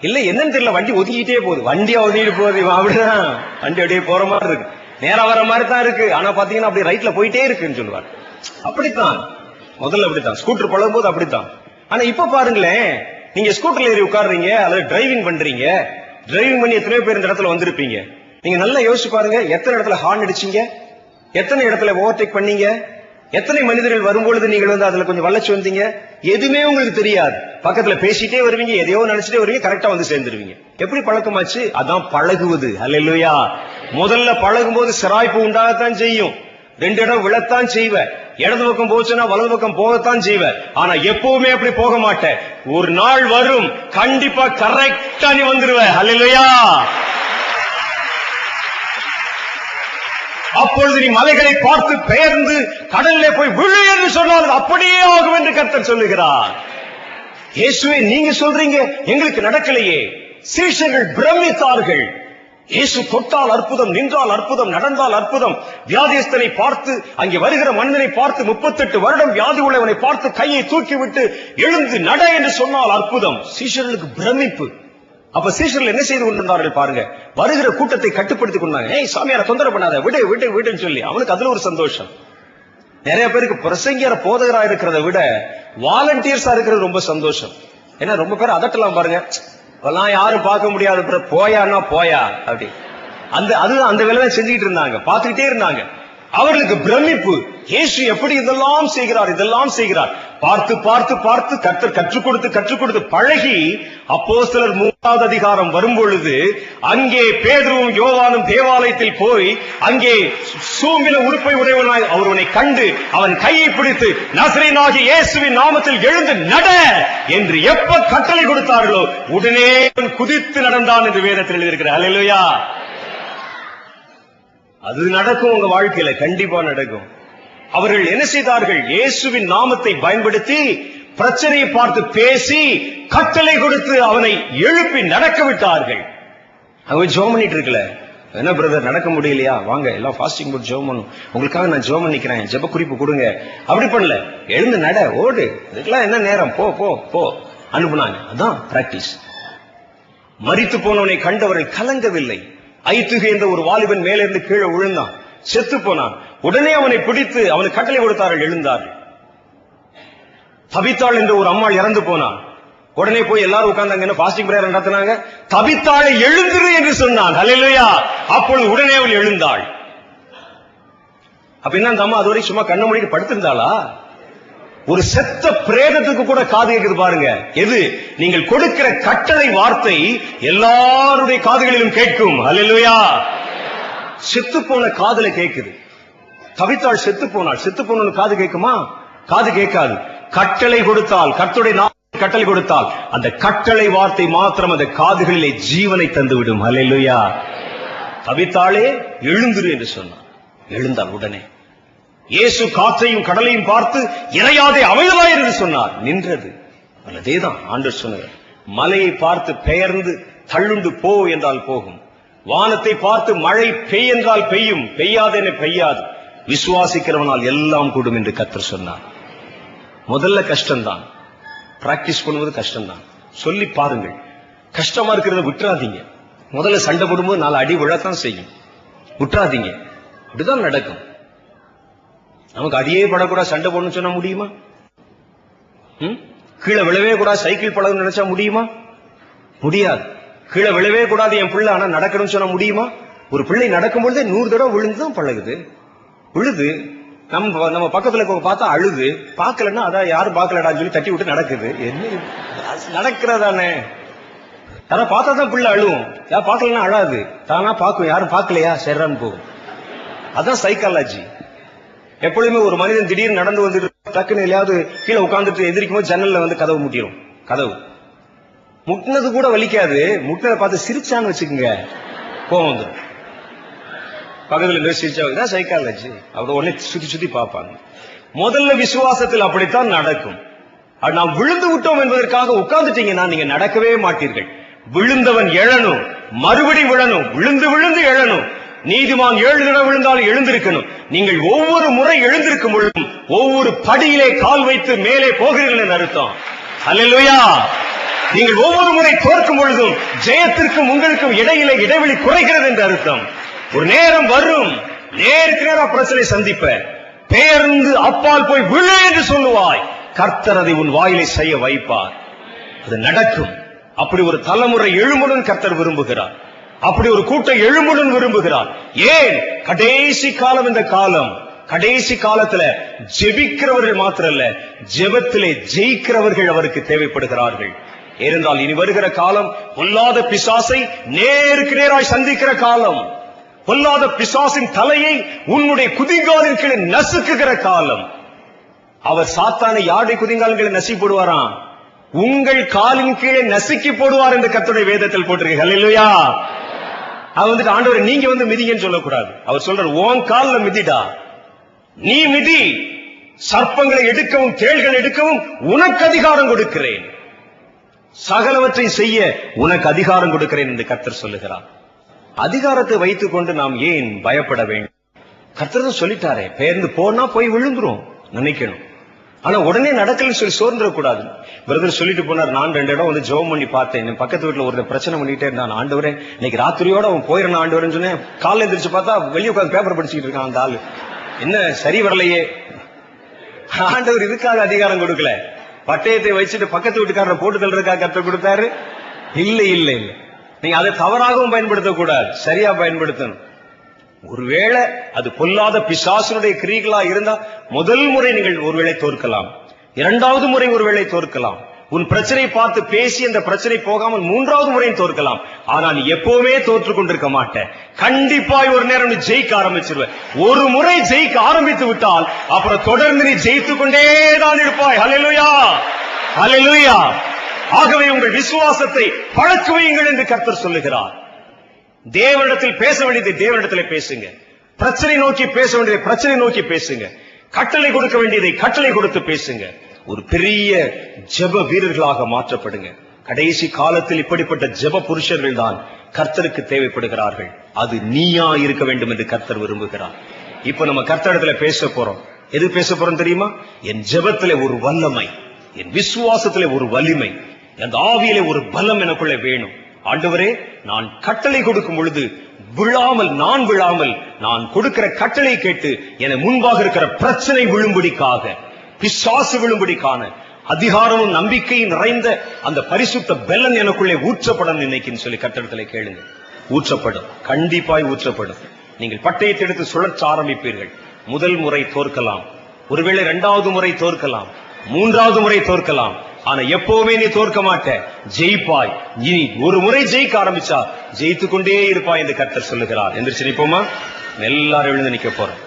இல்ல, என்னன்னு தெரியல, வண்டி ஒதுக்கிட்டே போகுது. வண்டியா ஒதுக்கிட்டு போகுது. அப்படிதான் வண்டி அப்படியே போற மாதிரி இருக்கு, நேரா வர மாதிரி தான் இருக்கு. ஆனா பாத்தீங்கன்னா அப்படி ரைட்ல போயிட்டே இருக்குன்னு சொல்லுவார். அப்படித்தான் முதல்ல அப்படித்தான் ஸ்கூட்டர் பழகும் போது அப்படித்தான். ஆனா இப்ப பாருங்களேன், நீங்க ஸ்கூட்டர்ல ஏறி உட்காடுறீங்க அல்லது டிரைவிங் பண்றீங்க. டிரைவிங் பண்ணி எத்தனையோ பேர் இந்த இடத்துல வந்திருப்பீங்க. நீங்க நல்லா யோசிச்சு பாருங்க, எத்தனை இடத்துல ஹார்ன் அடிச்சீங்க, எத்தனை இடத்துல ஓவர்டேக் பண்ணீங்க, எத்தனை மனிதர்கள் வரும்பொழுது நீங்கள் அதுல கொஞ்சம் வளைச்சு வந்தீங்க, எதுவுமே உங்களுக்கு தெரியாது. பக்கத்துல பேசிட்டே வருவீங்க, எதையோ நினைச்சிட்டே வருவீங்க, கரெக்டா வந்து சேர்ந்துருவீங்க. எப்படி பழக்கமாச்சு? அதான் பழகுவது. அல்லேலூயா. முதல்ல பழகும் போது சிராய்ப்பு உண்டாகத்தான் செய்யும், 2 இடம் விழத்தான் செய்வ, இடது பக்கம் போச்சுன்னா வலது பக்கம் போகத்தான் செய்வ. ஆனா எப்பவுமே அப்படி போக மாட்டேன். ஒரு நாள் வரும், கண்டிப்பா கரெக்டா நீ வந்துருவ. அல்லேலூயா. அப்பொழுது நீ மலைகளை பார்த்து பெயர்ந்து கடலிலே போய் விழு என்று சொன்னால் அப்படியே ஆகும் என்று கர்த்தர் சொல்லுகிறார். இயேசுவே, நீங்க சொல்றீங்க, எங்களுக்கு நடக்கலையே. சீஷர்கள் பிரமித்தார்கள். இயேசு தொட்டால் அற்புதம், நின்றால் அற்புதம், நடந்தால் அற்புதம். வியாதியஸ்தனை பார்த்து, அங்கே வருகிற மனிதனை பார்த்து, 38 வருடம் வியாதி உள்ளவனை பார்த்து கையை தூக்கிவிட்டு எழுந்து நட என்று சொன்னால் அற்புதம். சீஷர்களுக்கு பிரமிப்பு. அப்ப சீஷர்கள் என்ன செய்து கொண்டிருந்தார்கள் பாருங்க, வருகிற கூட்டத்தை கட்டுப்படுத்திக் கொண்டாங்க. ஏய் சாமியார தொந்தரவு பண்ணாத, விடு விடு விடுன்னு சொல்லி அவனுக்கு அதுல ஒரு சந்தோஷம். நிறைய பேருக்கு பிரசங்கியார போதகரா இருக்கிறத விட வாலண்டியர்ஸா இருக்கிறது ரொம்ப சந்தோஷம். ஏன்னா ரொம்ப பேர் அதட்டலாம் பாருங்க, அதெல்லாம் யாரும் பார்க்க முடியாது, போயான்னா போயா அப்படி. அதுதான் அந்த வேலை செஞ்சுக்கிட்டு இருந்தாங்க, பார்த்துக்கிட்டே இருந்தாங்க. அவர்களுக்கு பிரமிப்பு. இயேசு எப்படி இதெல்லாம் செய்கிறார், இதெல்லாம் செய்கிறார். பார்த்து பார்த்து பார்த்து கர்த்தர் கற்றுக் கொடுத்து பழகி அப்போஸ்தலர் 3வது அதிகாரம் வரும்பொழுது அங்கே பேதுருவும் யோவானும் தேவாலயத்தில் போய் அங்கே சூம்பின உடுப்பை உடையவனாய் அவனை கண்டு அவன் கையை பிடித்து நசரேயனாகிய இயேசுவின் நாமத்தில் எழுந்து நட என்று எப்ப கட்டளை கொடுத்தார்களோ உடனே குதித்து நடந்தான் என்று வேதத்தில் எழுதியிருக்கிறார். அல்லேலூயா. அது நடக்கும், உங்க வாழ்க்கையில கண்டிப்பா நடக்கும். அவர்கள் என்ன செய்தார்கள்? இயேசுவின் நாமத்தை பயன்படுத்தி பிரச்சனையை பார்த்து பேசி கட்டளை கொடுத்து அவனை எழுப்பி நடக்க விட்டார்கள். அவன் ஜெபம் பண்ணிட்டு இருக்கல, என்ன பிரதர் நடக்க முடியலையா, வாங்க எல்லாம் ஃபாஸ்டிங் போட்டு ஜெபம் பண்ணும், உங்களுக்காக நான் ஜெபம் பண்ணிக்கிறேன், ஜெப குறிப்பு கொடுங்க. அப்படி பண்ணல, எழுந்து நட, ஓடு, இதுக்கெல்லாம் என்ன நேரம், போ போ போ அனுப்புனாங்க. அதான் பிராக்டிஸ். மரித்து போனவனை கண்டவர்கள் கலங்கவில்லை. ஐத்துகை என்ற ஒரு வாலிபன் மேலிருந்து கீழே விழுந்தான், செத்து போனான். உடனே அவனை பிடித்து அவனுக்கு கட்டளை கொடுத்தார்கள், எழுந்தார்கள். தபித்தாள் என்ற ஒரு அம்மாள் இறந்து போனான். உடனே போய் எல்லாரும் உட்கார்ந்தாங்க, ஃபாஸ்டிங் பிரேயர் நடத்தினாங்க. தபித்தாளை எழுந்திரு என்று சொன்னான். அல்லேலூயா. அப்பொழுது உடனே அவள் எழுந்தாள். அப்ப என்ன, அந்த அம்மா அதுவரை சும்மா கண்ண மூடிட்டு படுத்திருந்தாளா? ஒரு செத்த பிரேதத்துக்கு கூட காது கேட்குது பாருங்க. எது? நீங்கள் கொடுக்கிற கட்டளை வார்த்தை எல்லாருடைய காதுகளிலும் கேட்கும். அல்லேலூயா. செத்து போன காதுல கேட்குது. தவித்தாள் செத்து போனாள், செத்து போன காது கேட்குமா? காது கேட்காது. கட்டளை கொடுத்தால், கர்த்தருடைய கட்டளை கொடுத்தால் அந்த கட்டளை வார்த்தை மாத்திரம் அந்த காதுகளிலே ஜீவனை தந்துவிடும். அல்லேலூயா. தவித்தாளே எழுந்திரு என்று சொன்னார். எழுந்தாள் உடனே. இயேசு காற்றையும் கடலையும் பார்த்து இறையாதே அமைதலாய் என்று சொன்னார். நின்றது. அதேதான் ஆண்டவர் சொன்னார். மலையை பார்த்து பெயர்ந்து தள்ளுண்டு போ என்றால் போகும். வானத்தை பார்த்து மழை பெய் என்றால் பெய்யும், பெய்யாதென பெய்யாது. விசுவாசிக்கிறவனால் எல்லாம் கூடும் என்று கர்த்தர் சொன்னார். முதல்ல கஷ்டம்தான், பிராக்டிஸ் பண்ணுவது கஷ்டம்தான். சொல்லி பாருங்கள். கஷ்டமா இருக்கிறத விட்டுறாதீங்க. முதல்ல சண்டை போடும்போது 4 அடி விழத்தான் செய்யும், விட்டுறாதீங்க. அப்படிதான் நடக்கும். நமக்கு அடியே படக்கூடாது, சண்டை போடணும்னு சொன்னா முடியுமா? கீழே விழவே கூடாது, சைக்கிள் பழகணும்னு நினைச்சா முடியுமா? முடியாது. கீழே விழவே கூடாது என் பிள்ளை, ஆனா நடக்கணும்னு சொன்னா முடியுமா? ஒரு பிள்ளை நடக்கும் பொழுதே 100 தடவை விழுந்துதான் பழகுது. விழுது. நம்ம பக்கத்துல பார்த்தா அழுது, பாக்கலன்னா அதான் யாரும் பாக்கலடான்னு சொல்லி தட்டி விட்டு நடக்குது. என்ன நடக்கிறதானே? யாரும் பார்த்தா தான் பிள்ளை அழுவும், யாரும் பாக்கலன்னா அழாது. தானா பாக்கும், யாரும் பாக்கலையா சரிறான்னு போகும். அதான் சைக்காலஜி. எப்பொழுதுமே ஒரு மனிதன் திடீர்னு நடந்து வந்துட்டு டக்குன்னு எதையாவது கீழே உட்கார்ந்துட்டு எதிர்க்கும் போது ஜன்னல்ல வந்து கதவு முட்டிடும். கதவு முட்டினது கூட வலிக்காது, முட்டினதை பார்த்து சிரிச்சான்னு வச்சுக்கோங்க, கோவம் வந்துடும். பக்கத்துல சிரிச்சா சைக்காலஜி. அப்படி உடனே சுத்தி சுத்தி பார்ப்பாங்க. முதல்ல விசுவாசத்தில் அப்படித்தான் நடக்கும். நாம் விழுந்து விட்டோம் என்பதற்காக உட்கார்ந்துட்டீங்கன்னா நீங்க நடக்கவே மாட்டீர்கள். விழுந்தவன் எழணும், மறுபடி விழணும், விழுந்து விழுந்து எழணும். நீதிமான் 7 தடவை விழுந்தாலும் எழுந்திருக்கணும். நீங்கள் ஒவ்வொரு முறை எழுந்திருக்கும் பொழுதும் ஒவ்வொரு படியிலே கால் வைத்து மேலே போகிறீர்கள் என்று அர்த்தம். அல்லேலூயா. நீங்கள் ஒவ்வொரு முறை தோற்கும் பொழுதும் ஜெயத்திற்கும் உங்களுக்கும் இடையிலே இடைவெளி குறைகிறது என்று அர்த்தம். ஒரு நேரம் வரும், நேருக்கு நேரம் பிரச்சனை சந்திப்ப, பெயர்ந்து அப்பால் போய் விழு என்று சொல்லுவாய். கர்த்தர் அதை உன் வாயிலை செய்ய வைப்பார். அது நடக்கும். அப்படி ஒரு தலைமுறை எழும்புடன் கர்த்தர் விரும்புகிறார். அப்படி ஒரு கூட்டம் எழும்புடன் விரும்புகிறார். ஏன்? கடைசி காலம். இந்த காலம், கடைசி காலத்துல ஜெபிக்கிறவர்கள் மாத்திரல்ல, ஜெபத்திலே ஜெயிக்கிறவர்கள் அவருக்கு தேவைப்படுகிறார்கள். ஏனென்றால் இனி வருகிற காலம் பொல்லாத பிசாசை நேருக்கு நேராய் சந்திக்கிற காலம். பொல்லாத பிசாசின் தலையை உன்னுடைய குதிங்காலின் கீழே நசுக்குகிற காலம். அவர் சாத்தானை யாருடைய குதிங்காலின் கீழே நசுக்கி போடுவாராம்? உங்கள் காலின் கீழே நசுக்கி போடுவார் என்று கர்த்தருடைய வேதத்தில் போட்டிருக்கு. ஹல்லேலூயா. அவர் வந்துட்டு ஆண்டவரே நீங்க வந்து மிதிங்கன்னு சொல்லக்கூடாது. அவர் சொல்றார், உன் கால்ல மிதிடா, நீ மிதி, சர்ப்பங்களை எடுக்கவும் தேள்களை எடுக்கவும் உனக்கு அதிகாரம் கொடுக்கிறேன், சகலவற்றை செய்ய உனக்கு அதிகாரம் கொடுக்கிறேன் என்று கர்த்தர் சொல்லுகிறார். அதிகாரத்தை வைத்துக் கொண்டு நாம் ஏன் பயப்பட வேண்டும்? கர்த்தர் சொல்லிட்டாரே, பெயர்ந்து போனா போய் விழுந்துரும் நினைக்கணும். ஆனா உடனே நடக்கலன்னு சொல்லி சோர்ந்துட கூடாது. பிரதர் சொல்லிட்டு போனார், நான் 2 இடம் வந்து ஜெபம் பண்ணி பார்த்தேன். என் பக்கத்து வீட்டுல ஒரு பிரச்சனை பண்ணிட்டே இருந்தான். ஆண்டவரே இன்னைக்கு ராத்திரியோட அவன் போயிடணும் ஆண்டவரேன்னு சொன்னேன். காலைல எந்திரிச்சு பார்த்தா வெளியே உட்காந்து பேப்பர் படிச்சுட்டு இருக்கான் அந்த ஆளு. என்ன சரி வரலையே? ஆண்டவர் இதுக்காக அதிகாரம் கொடுக்கல, பட்டயத்தை வச்சுட்டு பக்கத்து வீட்டுக்காரரை போட்டு தள்ளுறதுக்காக கற்றுக் கொடுத்தாரு. இல்ல இல்ல இல்ல, நீங்க அதை தவறாகவும் பயன்படுத்தக்கூடாது, சரியா பயன்படுத்தணும். ஒருவேளை அது பொல்லாத பிசாசுடைய கிரியைகளா இருந்தா முதல் முறை நீங்கள் ஒருவேளை தோற்கலாம், 2வது முறை ஒருவேளை தோற்கலாம். உன் பிரச்சனை பார்த்து பேசி அந்த பிரச்சனை போகாமல் 3வது முறையும் தோற்கலாம். ஆனா நீ எப்பவுமே தோற்று கொண்டிருக்க மாட்டேன். கண்டிப்பாய் ஒரு நேரம் நீ ஜெயிக்க ஆரம்பிச்சிருவ. ஒரு முறை ஜெயிக்க ஆரம்பித்து விட்டால் அப்புறம் தொடர்ந்து நீ ஜெயித்துக் கொண்டேதான் இருப்பாய். ஹல்லேலூயா, ஹல்லேலூயா. ஆகவே உங்கள் விசுவாசத்தை பழக்குவீங்கள் என்று கர்த்தர் சொல்லுகிறார். தேவனிடத்தில் பேச வேண்டியதை தேவனிடத்தில் பேசுங்க, பிரச்சனை நோக்கி பேச வேண்டியதை பிரச்சனை நோக்கி பேசுங்க, கட்டளை கொடுக்க வேண்டியதை கட்டளை கொடுத்து பேசுங்க. ஒரு பெரிய ஜெப வீரர்களாக மாற்றப்படுங்க. கடைசி காலத்தில் இப்படிப்பட்ட ஜெப புருஷர்கள் தான் கர்த்தருக்கு தேவைப்படுகிறார்கள். அது நீயா இருக்க வேண்டும் என்று கர்த்தர் விரும்புகிறார். இப்ப நம்ம கர்த்தரிடத்துல பேச போறோம். எது பேச போறோம் தெரியுமா? என் ஜெபத்திலே ஒரு வல்லமை, என் விசுவாசத்திலே ஒரு வலிமை, அந்த ஆவியிலே ஒரு பலம் எனக்குள்ளே வேணும். ஆண்டவரே, நான் கட்டளை கொடுக்கும் பொழுது விழாமல் நான் கொடுக்கிற கட்டளை கேட்டு என முன்பாக இருக்கிற பிரச்சனை விழும்படிக்காக, பிசாசு விழும்படிக்கான அதிகாரமும் நம்பிக்கையும் நிறைந்த அந்த பரிசுத்த பெலன் எனக்குள்ளே ஊற்றப்படும் இன்னைக்குன்னு சொல்லி கர்த்தரிடத்திலே கேளுங்க. ஊற்றப்படும், கண்டிப்பாய் ஊற்றப்படும். நீங்கள் பட்டயத்தை எடுத்து சுழற்ற ஆரம்பிப்பீர்கள். முதல் முறை தோற்கலாம், ஒருவேளை 2வது முறை தோற்கலாம், 3வது முறை தோற்கலாம். ஆனா எப்பவுமே நீ தோற்க மாட்ட, ஜெயிப்பாய். இனி ஒரு முறை ஜெயிக்க ஆரம்பிச்சா ஜெயித்துக் கொண்டே இருப்பாய் என்று கர்த்தர் சொல்லுகிறார். எந்திரிச்சு நிப்போமா? எல்லாரும் எழுந்து நிக்க போறோம்.